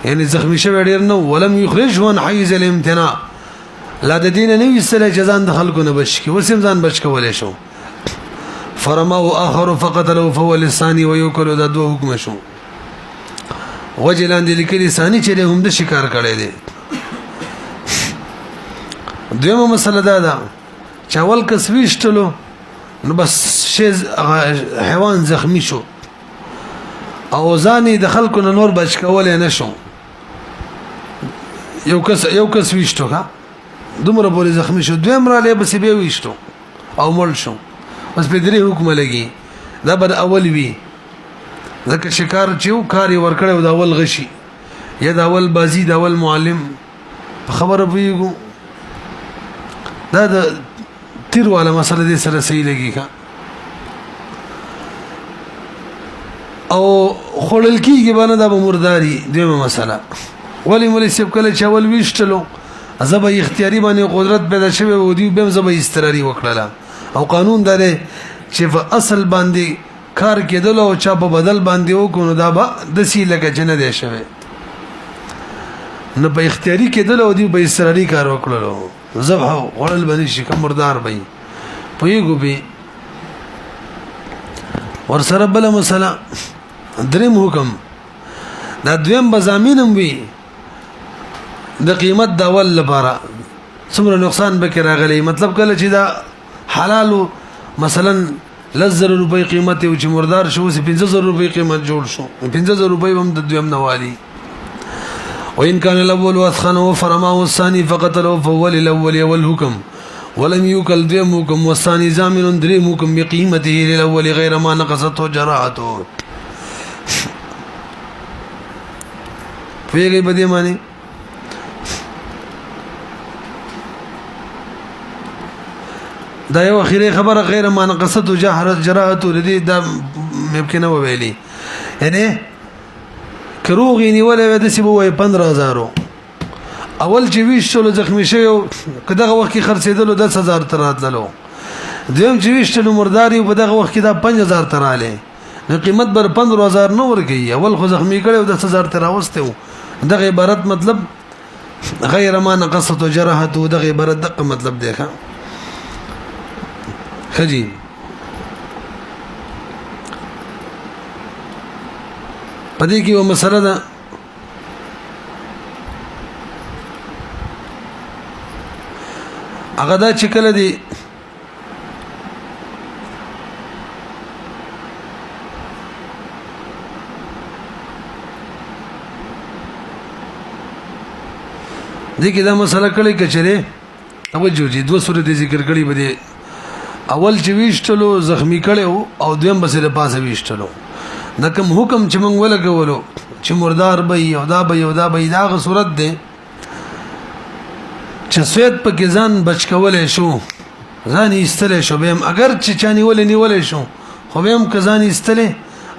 یعنی زخمی شوی ډیر نو ولم يخرجه عن حيز الامتناع لا د دین نه وسله جزان د خلکو نه بچ کی وسیم ځان بچ کولې شو فرماه اخر فقتله فهو لساني ويكل د دوه حکم شو وجلان د لیکلي ثاني چې هم د شکار کړي دي دویمه مسله دا چاول کسويشتلو نو بس شی حیوان زخمی شو او ځاني د خلکو نه نور بچ کولې نه شو یو کس ویشتو ها دومره پورې زخمی شو دویم را لې بس به ویشتو او مړ شو بس په دې حکم لګي دا بر اول وی ځکه شکار چې کاری ورکړو دا اول غشي یا دا اول بازی دا اول معلم خبره ویګو دا د تیر والا مسله دې سره صحیح لګي کا او خړل کیږي باندې دا مرداري دیمه مسله ولی مولي سیب کله چاول ویشتلو زبا اختیاري باندې قدرت پیدا شوی و دی به زبا استراری وکړه او قانون دره چې په اصل باندې کار کېدل او چا په بدل باندې وکړو دا به د سی لکه جن دی شوی نو په اختیاري کېدل او دی به استراری کار وکړلو زبا غړل باندې شي کمردار وي پویګو به ور سره بل مسله دریم حکم دا دویم بزامینم وی د قیمت د اول لپاره څومره نقصان به کې راغلی مطلب کله چې دا حلال مثلا 1000 روپۍ قیمت او چې مردار شو 15000 روپۍ قیمت جوړ شو 15000 روپۍ هم د دویم نوالی وان كان الاول وثخنه فرماه الثاني فقتله فهو للاول والحكم ولم يوكل دویم حکم والثاني ضامن دریم حکم بقیمته للاول غیر ما نقصته جراحته پیږي بده معنی دا یو اخیری خبره غیر ما نقصته جراحته لدی دا ممکن نه ویلي یعنی کروغی نیولې د سی بوې 15000 اول چې ویشتلو زخمی شو کداغه وخت کې خرڅېدلو 10000 تراتلو دویم چې ویشتلو مرداري په دغه وخت کې دا 5000 تراله نو قیمت بر 15000 نو ورګي اول خو زخمی کړو 10000 تراوسته دغه عبارت مطلب غیر ما نقصت وجرحت دغه برد دغه مطلب دی ښه خجی پدې کې یو مسله ده هغه دا چې کله دی دې کې دا مسله کړي کچره توجه دي دوه سورې ذکر کړي بده اول چې ویشتلو زخمی کړي او دویم بسې د پاسه ویشتلو دا کوم حکم چې موږ ولګولو چې مردار به یو دا به یو دا به دا صورت ده چې سوید په کې ځان بچ کولای شو ځان ایستلې شو به اگر چې چاني ولې شو خو به هم کزان ایستلې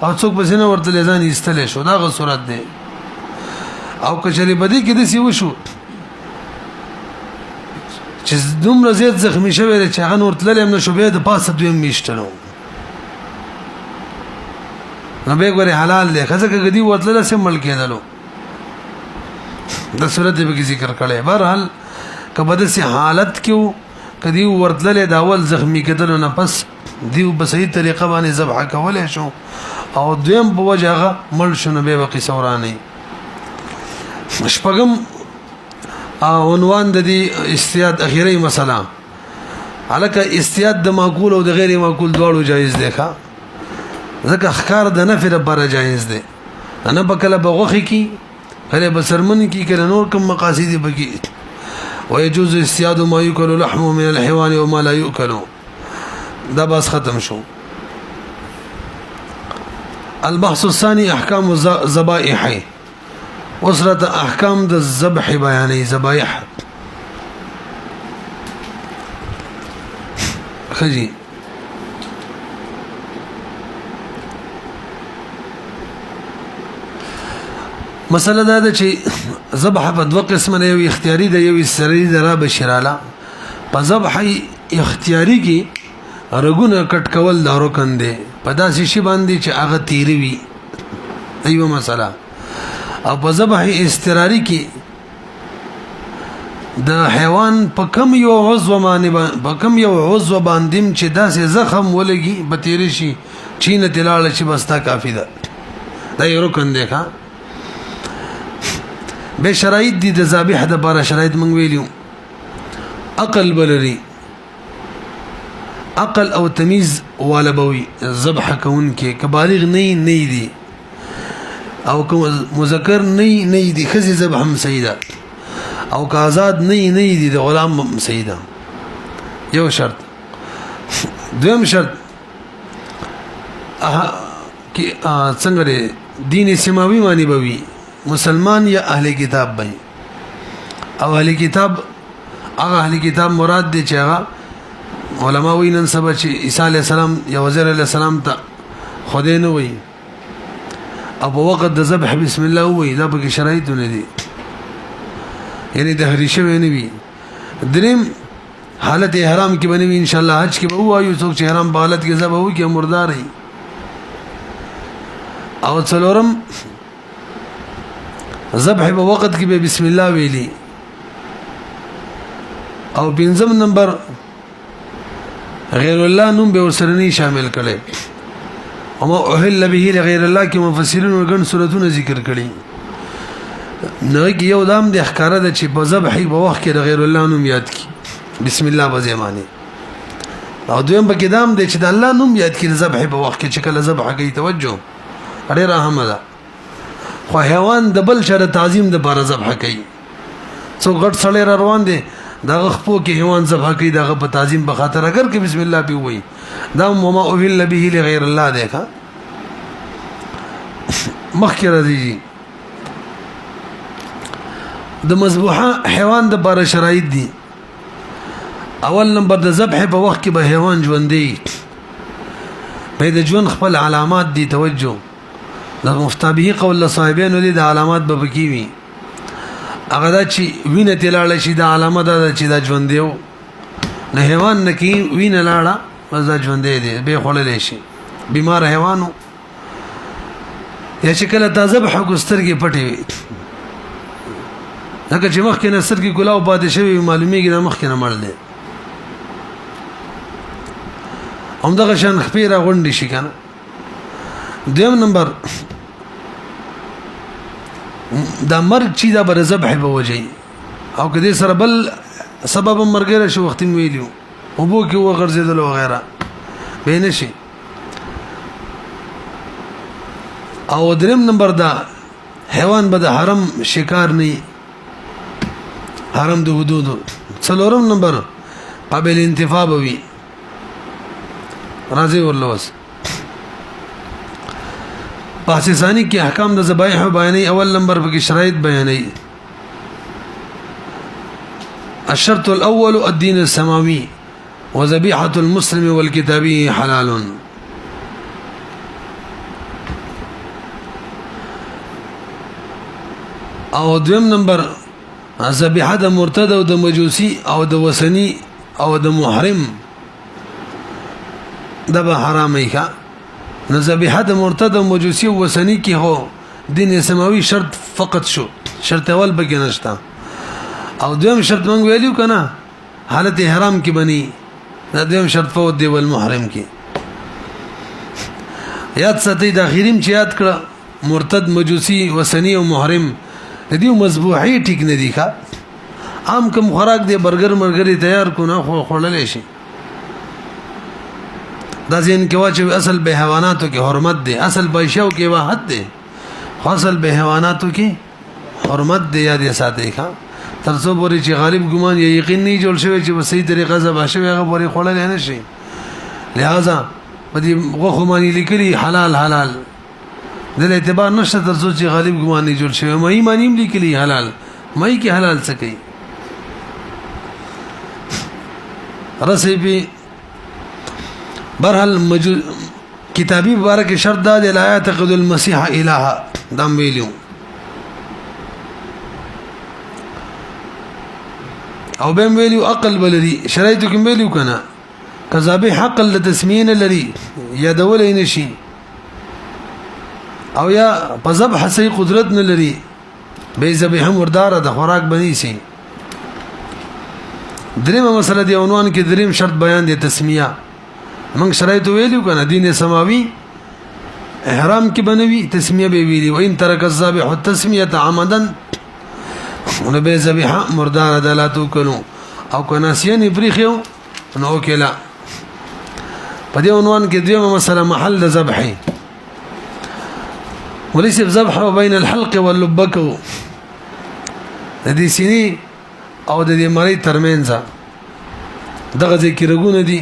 او څوک به نه ورته ځان ایستلې شو دا صورت ده او کچري بدی کې د سی وشو چې دومره زیات زخمی شوی چې هغه نور تللی هم نشو بیا د پاسه دویم میشتلو نو بیا ګورې حلال دی ښځه که ګدي ورتلله سم مړ کېدلو د صورت یې پکې ذکر کړی بهرحال که به داسې حالت کې و که دی ورتللی د اول زخمی کېدلو نه پس دیو په صحیح طریقه باندې ذبحه کولی شو او دویم په وجه هغه مړ شو نو بیا به قصه ورانوي شپږم عنوان د دې استیاد اخیری مسله الکه استیاد د معقول او د غیر معقول دواړو جایز دی ښه ځکه ښکار د نفع لپاره جایز دی نه به کله به غوښې کي کله به څرمن کي کله نور کوم مقاصد یې پکې ويجوز استیاد ما یؤکل لحمه من الحيوان وما لا یؤکل دا بس ختم شو البحث الثاني احکام الذبائح وصلت احکام د ذبح بیانې ذبایح خجی مسله دا ده چې ذبح په دوه قسمه نه یو اختیاري ده یو سری ده را بشراله په ذبح اختیاري کې رګونه کټ کول دا رکن دی په داسې شی باندې چې هغه تیری وي ایوه مسله او په ذبح استراری کې د حیوان په کم یو عضو باندې چې داسې زخم ولګي به تیری شي چینه تلاله چې بستا کافی ده دا یو رکن دی ښه به شرایط دي د ذبیح د لپاره شرایط مونږ ویلیو عقل بلري عقل او تمیز والبوي ذبح کون کې کبالغ نه دی او کوم مذکر نه دی خزي ذبح هم سیدا او که آزاد نه دی د غلام هم سیدا یو شرط دویم شرط کی څنګه دین سماوي معنی بوي مسلمان یا اهل کتاب بای او اهل کتاب هغه اهل کتاب مراد دي چې هغه علما وی نن سبا چې عیسی علی السلام یا وزیر علی السلام ته خدای نه وی او په وخت د ذبح بسم الله وی دا به شرایط نه دي یعنی د هریشه نه وی دریم حالت احرام کې بنوي ان شاء الله حج کې به وایو څوک چې احرام په حالت کې ذبح وکي مردار او څلورم ذبح په وخت کې به بسم الله ویلي او پنځم نمبر غیر الله نوم به ورسره شامل کړي او ما اهل به لغیر الله کې مفسرین ورګن سورتونه ذکر کړي نو کې یو دام د احکار د چې په ذبح په وخت کې غیر الله نوم یاد کی بسم الله بزمانه او دویم په کې دام د چې د الله نوم یاد کی ذبح په وخت کې چې کله ذبح کوي توجه ډېر اهمه ده خو حیوان د بل شر تعظیم د بار ذبح کوي څو غټ سړی روان دي دا خپو کې حیوان ذبح کوي دا په تعظیم په خاطر اگر کې بسم الله پی وای دا وما اوهل به لغیر الله دیکھا مخکې راځي د مذبوحه حیوان د بار شرایط دي اول نمبر د ذبح په وخت کې به حیوان ژوندې په د ژوند خپل علامات دي توجه د مفتابه قول صاحبانو دي د علامات به بکی وي هغه دا چې وینه تلاړه شي د علامه ده چې دا ژوند دیو نه حیوان نه کی وینه لاړه مزه ژوند دی به خړلې شي بیمار حیوانو یا چې کله تازه به حق سترګې پټي لکه چې مخکې نه سترګې کلاو پاتې شوي معلومیږي دا مخکې نه مړ دی همدغه شان خپې راغونډې شي که نه دویم نمبر دا مرګ چې دا به ذبح به وجهي او که دې سره بل سبب هم مرګره شي وختي مې ویلي اوبو کې وغورځېدل وغیره به نه شي او دریم نمبر دا حیوان به د حرم شکار نه حرم د حدودو څلورم نمبر قابل انتفاع به وي راځي ورلوس پاسې ثاني کې احکام د ذبایح بیانې اول نمبر په کې شرایط بیانې الشرط الاول الدين السماوي وذبيحه المسلم والكتابي حلال او دویم نمبر ذبیحه د مرتد او د مجوسی او د وثنی او د محرم د به حرامه ښه نو ذبیحه د مرتد او مجوسی او وثنی کې هو دین سماوي شرط فقط شو شرط اول به کې نشته او دویم شرط مونږ ویلو کنه حالت احرام کې بني دا دویم شرط فوت دی ول محرم کې یاد ساتي د اخیریم چې یاد کړه مرتد مجوسی وثنی او محرم دې مذبوحي ټیک نه دی ښا عام کوم خوراک دی برګر مرګري تیار کو نه خورلې شي دا ځین کې واچو اصل به حیواناتو کې حرمت دی اصل بایشو کې واحد دی اصل به حیواناتو کې حرمت دی یاد یې ساتي ښا ترڅو پورې چې غالب ګمان یا یقین نه جوړ شوی چې په صحیح طریقه ذبح شوی هغه پورې خورلې نه شي لہذا په دې غوښه باندې لیکلي حلال حلال دل اعتبار نشته ترڅو چې غالب ګمان نه جوړ شوی مې مانیم لیکلي حلال مې کې حلال څه کوي رسې به برحال کتابی مبارک شرط دا لا يعتقد المسيح اله دم ویلو او بهم ویلو عقل بلري شرایط کوم ویلو کنه کذابه حق لتسمین لري یا دول نشي او یا په ذبح سي قدرت نه لري به ذبح مردار د خوراک بني سي دریمه مسله دی عنوان کې دریم شرط بیان دی تسمیه من شرایط ویلو کنه دین سماوي احرام کې بنوي تسمیه به ویلي وان ترک الذبح التسمیه عمدا ونبي ذبیحه مردار دلاتو کلو او کناسین بریخو نو کلا په دې عنوان کې دیمه مسله محل د ذبح وليس الذبح بين الحلق واللبك د دې سینې او د دې مړی ترمنځ دغه ذکرګونه دي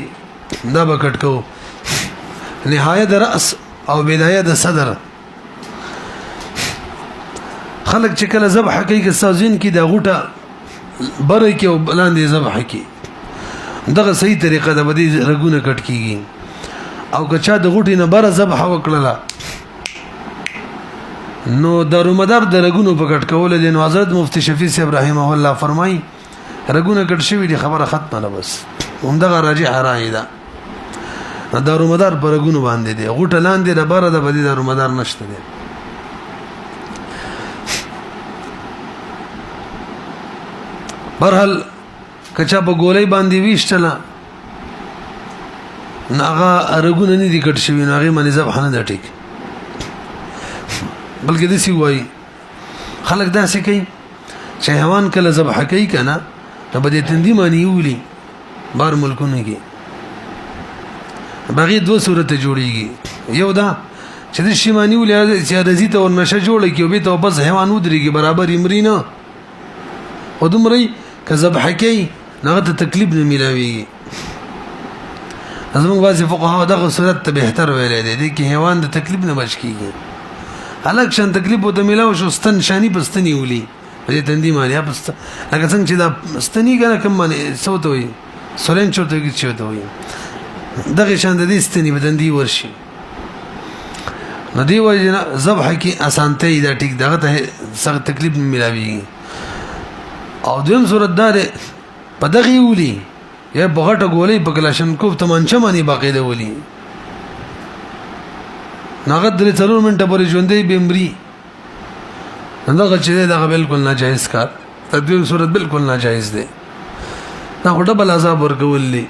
دا بکټ کو نهایه د راس او بدايه د صدر خلق چې کله ذبح کوي که سازین کې د غوټه بره کې او بلاندې ذبح کوي دغه صحیح طریقه د بدی رګونه کټ کیږي او که چا د غوټې نه بره ذبح وکړه نو دارومدار د رګونو په کټ کول د حضرت مفتی شفیع صاحب رحمه الله فرمایي رګونه کټ شوی دي خبره ختمه نه بس همدغه راجح رائے ده دارومدار پر رګونو باندې دي غوټه لاندې د بره د بدی دارومدار نشته دي برحال کچا په ګولۍ باندې ویشتله ناغه رګونه نه دي کټ شوی ناغه منځ ذبح نه ده ټیک بلکې د سی وای خلک دا څه کوي چې حیوان کله ذبح کوي کنه نو بده تندې مانی ویلي بار ملکونه کې باغی دوه صورت جوړیږي یو دا چې د شیمانی ولې چې رزي ته ورنشه جوړ کی او به ته بس حیوان ودرېږي برابر امرینا او دومره که ذبح کوي نه ته تکلیف نه ملاويږي زموږ بعض فقها دغه صورت ته بهتر ویل دي چې حیوان د تکلیف نه بچ کیږي الګ شان تکلیف وته ملاو شو ستن شانی پستنی ولي دې تندې مالیا پست لکه څنګه چې دا ستنی کنه کوم باندې سوته وي سولین چورته کې چوته وي دغه شان د دې ستنی بدندې ورشي ندی وجه ذبح کی اسانته دا ټیک دغه ته سخت تکلیف نه ملاويږي او دویم صورت دار په دغه ولي یا بغټه ګولې په کلاشن کوف تمانچه باندې باقاعده ولي ناغت درې 3 منټه پورې ژوندې بیمري دغه چې دغه بالکل ناجایز کار تدوین صورت بالکل ناجایز دی دا خو ډبل عذاب ورکول دي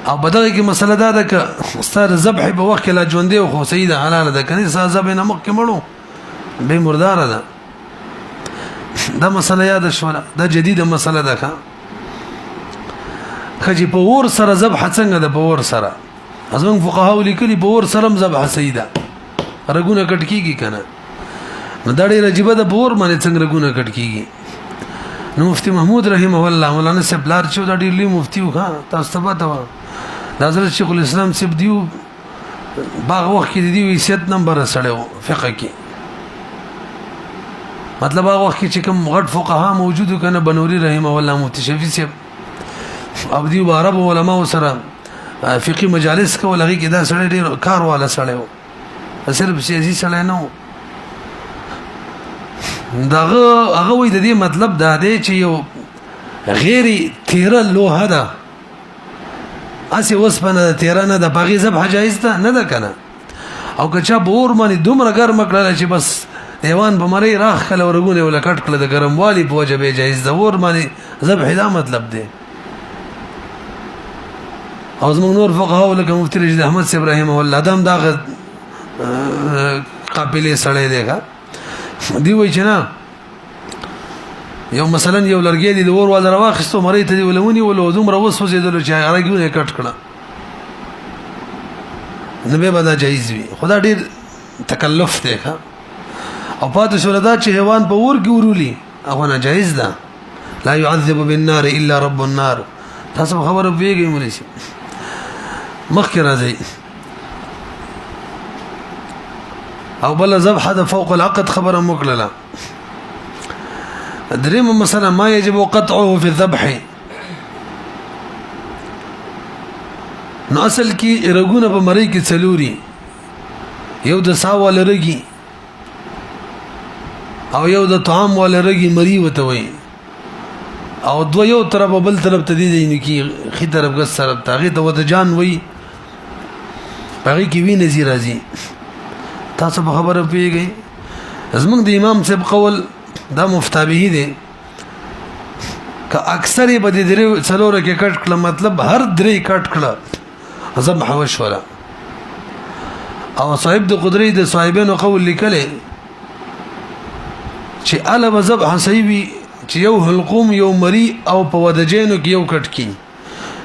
او بدغه کې مسله دا ده ک استاد ذبح په وخت کې لا ژوندې او خو سیده حلال ده کني ذبح نه مخ کې مړو به مردار ده دا مسله یاد شوله دا جديده مسله ده ښه خجی په ور سره ذبح څنګه ده په ور سره ازمن فقها لیکلي په ور سره ذبح سیده رګونه کټ کیږي کنه نو دا ډیره عجیب ده په ور باندې څنګه رګونه کټ کیږي نو مفتی محمود رحمه الله مولانا سپلار چې دا ډیر لوی مفتی و تاسو ته پته و د حضرت شیخ الاسلام سیب دیو باغ وخت کې دی وصیت نمبر سره فقہ کې مطلب هغه وخت چې کوم غټ فقها موجود کنه بنوري رحمه الله مفتی شفیع سیب او دی عرب علماء سره فقہی مجالس کول هغه کې دا سره ډیر کار والا سره و صرف سیاسي سره نه داغه هغه وې د دې مطلب دا دی چې یو غیر تیره لوحه ده اسی وسپنه تیره نه ده باغی ذبح جایز ده نه ده کنه او که چا بور باندې دومره ګرم کړل چې بس دیوان به مری راخ کله ورغونه ولا کټ کړل د ګرموالي په وجه به جایز ده ور باندې ذبح دا مطلب دی او زموږ نور فقها لکه مفتی رشید احمد سی ابراهیم الله دم دا قابلیت سره دیګه دی وای چې نه یو مثلا یو لرګي دی ور ولا راخستو مری ته دی ولونی ول دومره وسوسېدل چې هغه کټ کړه نه به بدا جایز وي خدا ډیر تکلف دی او پاتې شو دا چې حیوان په ور کې ورولي هغه نه جایز ده لا يعذب بالنار الا رب النار تاسو خبره پیږئ مونږ شي مخکې راځي او بل ذبح د فوق العقد خبره مکلله دریم مثلا ما يجب قطعه في الذبح نو اصل کې رګونه په مری کې څلوري یو د ساوال رګي او یو د طعام ول رګي مری وته وي او دو یو طرف بل طرف ته دي نه کې خي طرف ګس طرف ته د ود جان وي پغې کې وی نزي راځي تاسو په خبره پیږئ زمونږ د امام صاحب قول دا مفتابه دي که اکثر به د درې څلور کې کټ کړه مطلب هر درې کټ کړه ذبح وشولا او صاحب د قدرت د صاحبانو قول لیکلي چې الا ذبح صحیح چې یو حلقوم یو مری او په ودجینو کې یو کټ کی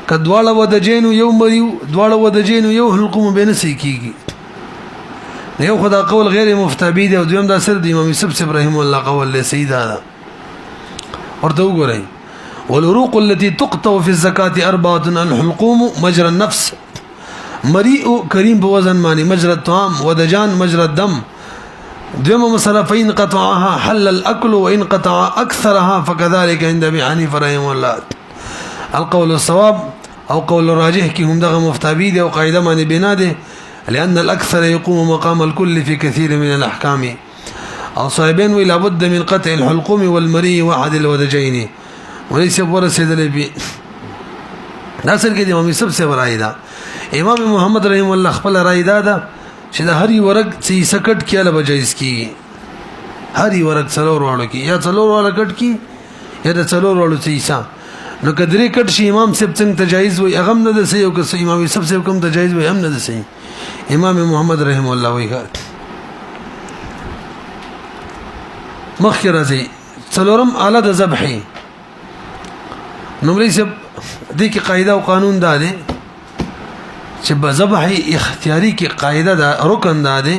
کدواړه ودجینو یو مری دواړه ودجینو یو حلقوم به نه سې کیږي یو خدا قول غیر مفتابی دی او دویم دا سر د امام یوسف ابراهیم الله قول له سید هذا ورته وګورئ والعروق التي تقطع في الزكاه اربعه الحلقوم مجرى النفس مريء كريم بوزن معنی مجرى الطعام ودجان مجرى الدم دوما مسألة فإن قطعها حل الأكل وإن قطع أكثرها فكذلك عند أبي حنيفة رحمه الله القول الصواب أو قول الراجح كي هم دغه مفتابي دي أو قاعدة معنی بنا دي لأن الأكثر يقوم مقام الكل في كثير من الأحكام أو صاحبين ولا بد من قطع الحلقوم والمري واحد الودجين وليس ورسد لبي ناصر کې امام یوسف سے رائے دا امام محمد رحم الله خپل رائے دا چې د هرې ورګ چې سکټ کېله بجایز کیږي هرې ورګ څلور واړو کې یا څلور واړو کټ کی یا د څلور واړو چې نو کدرې کټ شي امام صاحب څنګه تجایز وي هغه نه ده صحیح او که امام یوسف صاحب کوم تجایز وي هم نه ده صحیح امام محمد رحم الله وی مخکې راځي څلورم اعلی د ذبح نو لري دې کې قاعده او قانون دا دی چې ذبح اختیاري کې قاعده دا رکن دا دی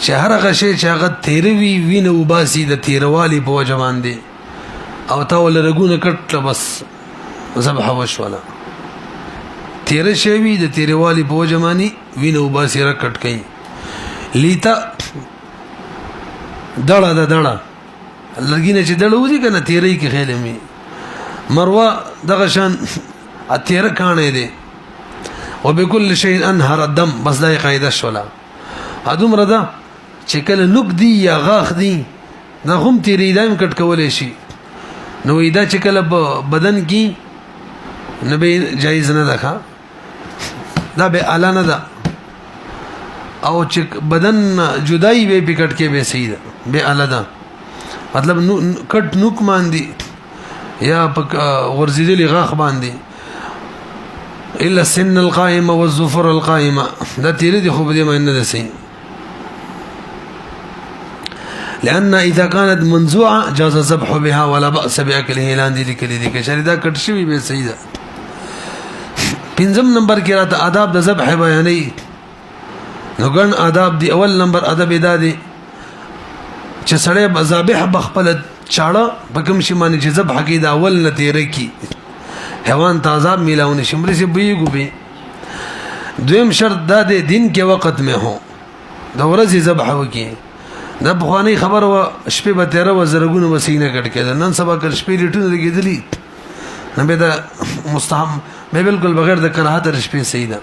چې هر هغه شی چې هغه تیروي وینه وباسي د تیروالي په وجه باندې او تا ول رګونه کټ بس ذبح وشولا تیر شی وی د تیروالي په وجه باندې وینه وباسي را کټ کئ لیتا دړه د دړه لګینه چې دړه وځي کنه تیرې کې خېلې می مروه دغه شان اتیره کانه دي وبكل شيء انهر الدم بس دا قاعده شولا ادم ردا چې کله نوک دی یا غاخ دی دا هم تیرې دایم کټ کولې شي نو دا چې کله بدن کې نه به جایز نه ده دا به اعلی نه ده او چې بدن جدای به پکټ کې به صحیح ده به اعلی ده مطلب کټ نوک باندې یا ورزیدلی غاخ باندې الا السن القائمه والظفر القائمه دا تیرې دي خو به دې معنی نه سي لأن إذا كانت منزوعة جاز الذبح بها ولا بأس بأكله لاندې لیکلي دي که شریدا کټ شوی به صحیح ده پنځم نمبر کې راته آداب د ذبح بیانې نو ګڼ آداب دي اول نمبر ادب ادا دي چې سړی ذابح بخپل چاړه بکم شي باندې چې ذبح کې دا اول نه تیرې کی حیوان تعذاب میلاونه شمري سي بيګو به دویم شرط دا دی دین کې وخت میں هو د ورځې ذبح وکي دا بخوانی خبر و شپې به 13 وزرګونو وسینه کټ کېده نن سبا کل شپې لټونه لګېدلی نه به دا مستحب به بالکل بغیر د کراهت شپې صحیح ده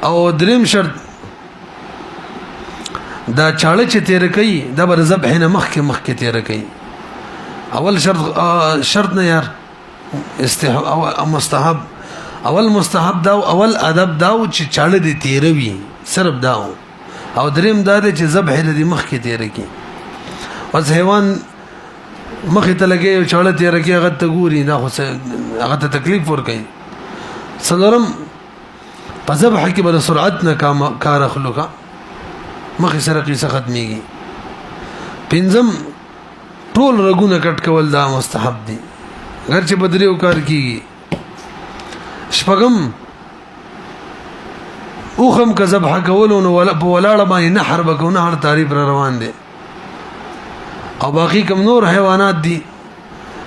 او دریم شرط دا چاړه چې تیر کوي دا بر ذبح نه مخکې تیر کوي اول شرط نه یار استحب او مستحب اول مستحب دا اول ادب دا چې چاړه دې تیروي صرف دا او دریم دا چې ذبح دې مخکې تیر کوي اوس حیوان مخې ته لګي او چاړه تیر کوي هغه ته ګوري دا خو هغه ته تکلیف ور کوي څلورم په ذبح کې بل سرعت نه کار اخلوکا مخې سره قصه ختميږي پنځم ټول رګونه کټ کول دا مستحب دي اگر چې بدریو کار کیږي شپږم اوخم که ذبح کولو نو ولاړه باندې نحر بکو نحر تعریف را روان دي او باقی کم نور حیوانات دي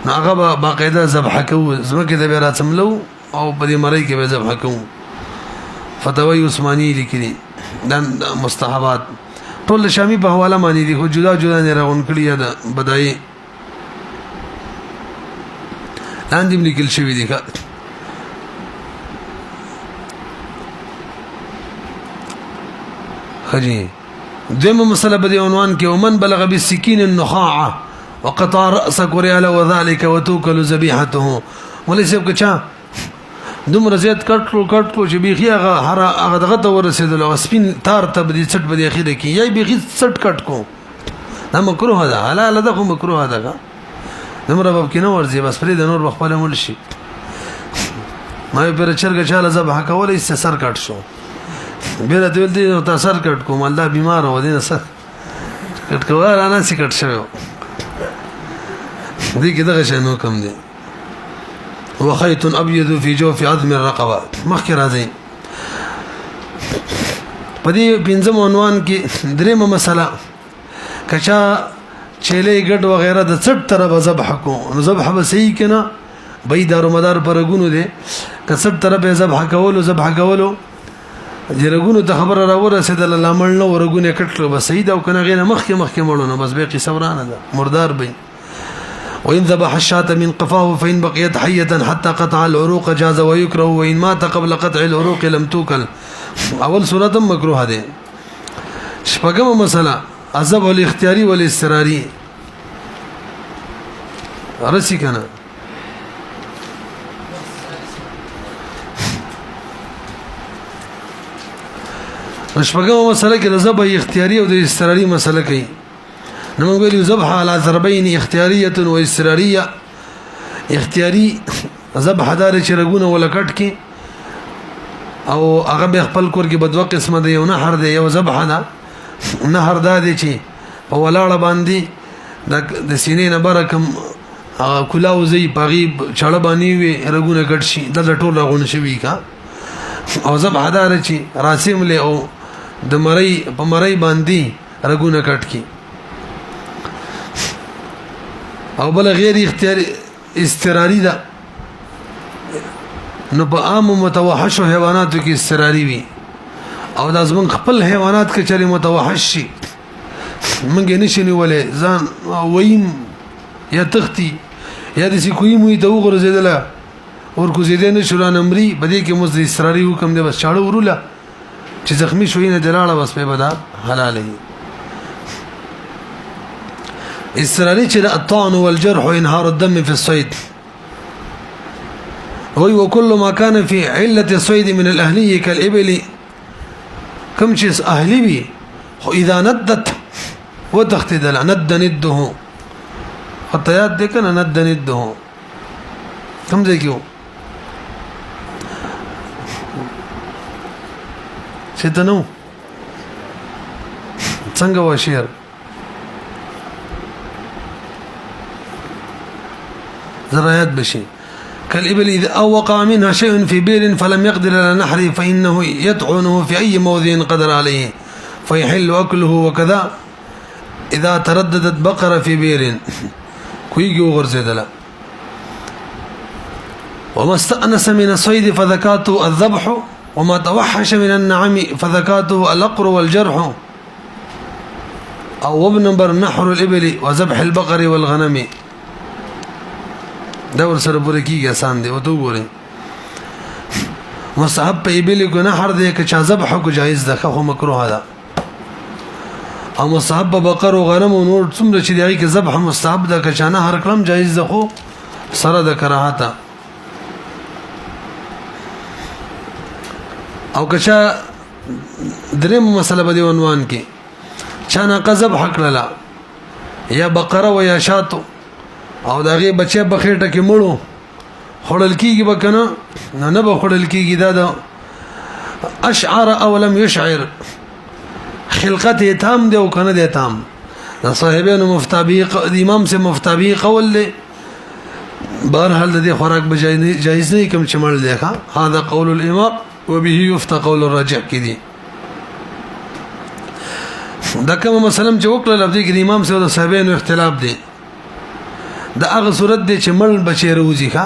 نو هغه باقاعده ذبح کوو زمکه د بیره سملو او په دې مړی کې به ذبح کوو فتاوی عثماني لیکلي دا مستحبات ټول شامی په حواله معنی دي خو جدا جدا نه راغون کړی دا بدای لاندې لیکل شوی دي خجي دمه مسله بدی عنوان کې ومن بلغ بالسكين النخاعه وقطع راسك وريال وذلك وتوكل ذبيحته وليس بچا دومره زیات کټ چې بيخي هغه دغه ته ورسېدل او سپین تار ته بدی څټ بدی اخیره کې یای بيخي څټ کټ کو دا مکروه ده حلال ده خو مکروه ده دومره باب کې نو ورځي بس فرید نور بخپل مول شي ما پر چرګ چاله ذبح کولې سر کټ شو بیره دې دې ته سر کټ کوم الله بیمار و دې سر کټ کوه رانا سي کټ شو دې کې دغه شنو کم دي وخيط ابيض في جوف عظم الرقبه مخکې راځي په دې پنځم عنوان کې درېمه مسله کچا چيله ګډ وغيرها د څټ طرف ذبح کو نو ذبح به صحیح کنه بې دار مدار پر غونو دي که څټ طرف ذبح کولو جرګونو ته خبر را ورسېدل لامل نو ورګونه کټلو بس صحیح دا کنه غینه مخکې مړونه بس به قصه ورانه ده مردار به وإن ذبح الشاة من قفاه فإن بقيت حية حتى قطع العروق جاز ويكره وإن مات قبل قطع العروق لم توكل أول سورة مكروه ده شپږم مسألة الذبح الاختياري والاضطراري رسي کنه شپږم مسألة کې د ذبح اختیاري او د اضطراري مسألة کوي نو موږ ویلو ذبح على ضربين اختياريه واستراريه اختياري ذبح دار چرګونه ولکټ کې او هغه به خپل کور کې بدو قسمه دی یو نهر دی یو ذبح نه نهر دا دی چې په ولاړه باندې د سینې نه برکم کلاو زی پغیب چړه باندې وي رګونه کټ شي د ټول رغون شوی کا او ذبح دار چې راسم له او د مړی په مړی باندې رګونه کټ کې او بل غیر اختیاري استراري ده نو په عام متوحش حیواناتو کې استراري وي او د ازمن خپل حیوانات کې چری متوحش شي منګ نشي ولې ځان ویم یا تختی یا د سکوي مو ته وګرځیدله ور کو زیاده نشو نمرې بده کې مزد استراري حکم دی بس چاړه وروله چې زخمی شوی نه دلاله بس په بدا حلالي استراري چې الطعن والجرح وانهار الدم في الصيد وكل ما كان في علة الصيد من الأهلية كالإبل كم شيء أهلي بي إذا ندت وتختدل ند نده خطيات دي كنا ند نده كم زي كيو شتنو څنګه وشير زرايات بشي كالإبل إذا أو وقع منها شيء في بير فلم يقدر على نحره فإنه يطعنه في أي موضع قدر عليه فيحل أكله وكذا إذا ترددت بقرة في بير كويجي وغرزدلا وما استأنس من الصيد فذكاته الذبح وما توحش من النعم فذكاته الأقر والجرح أو نمبر نحر الإبل وذبح البقر والغنم دور سره پوره کیږي آسان دی وته وګورئ مستحب په ایبل کو نحر دی که چا ذبح کو جایز ده خو مکروه ده او مستحب بقر او غنم او نور څومره چې دی کې ذبح مستحب ده که چا نحر کلم جایز ده خو سره د کراهت او که چا دریم مسله په دی عنوان کې چا نه قذب حق لاله یا بقره و یا شاتو او داغه بچي بخېټه کې مړو خړل کیږي بکنه نه به خړل کیږي دا اشعر او لم يشعر خلقته تام دی او کنه دی تام دا صاحبانو مفتابی امام سے مفتابی قول له بهرحال د دې خوراک به جایز نه کوم چې مړ دی ښا هذا قول الامام وبه يفتى قول الراجح کړي دا کوم مثلا چې وکړه لفظي کې امام سے او صاحبانو اختلاف دی دا هغه صورت دی چې مړ بچی روزي ښا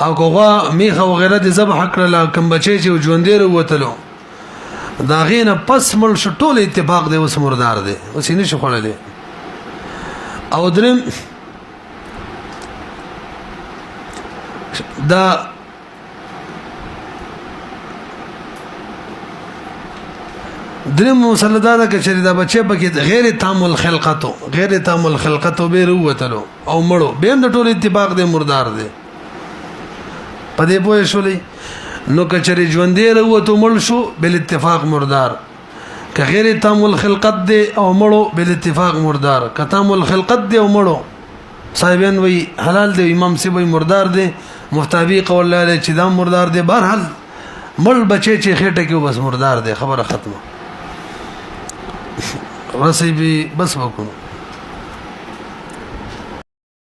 او کوغه میخه وغیرہ د ذبح کړل کوم بچی چې ژوندې وروتلو دا غینه پس مړ شو ټول اتفاق دی اوس مردار دی اوس یې نشو خړلې او درم دا درم مسلدا دا کچری دا بچی پکې غیر تامل خلقتو غیر تامل خلقتو به وروتلو او مړو به هم د ټول اتفاق دی مردار دی پدې پوه شولې نو کچری ژوندې وروته مړ شو بل اتفاق مردار که غیر تامل خلقت دی او مړو بل اتفاق مردار که تامل خلقت دی او مړو صاحبین وی حلال دی امام سی وی مردار دی مفتابی قول الله چې دا مردار دی بهرحال مړ بچی چې خېټه کې بس مردار دی خبره ختمه رسي بس بكون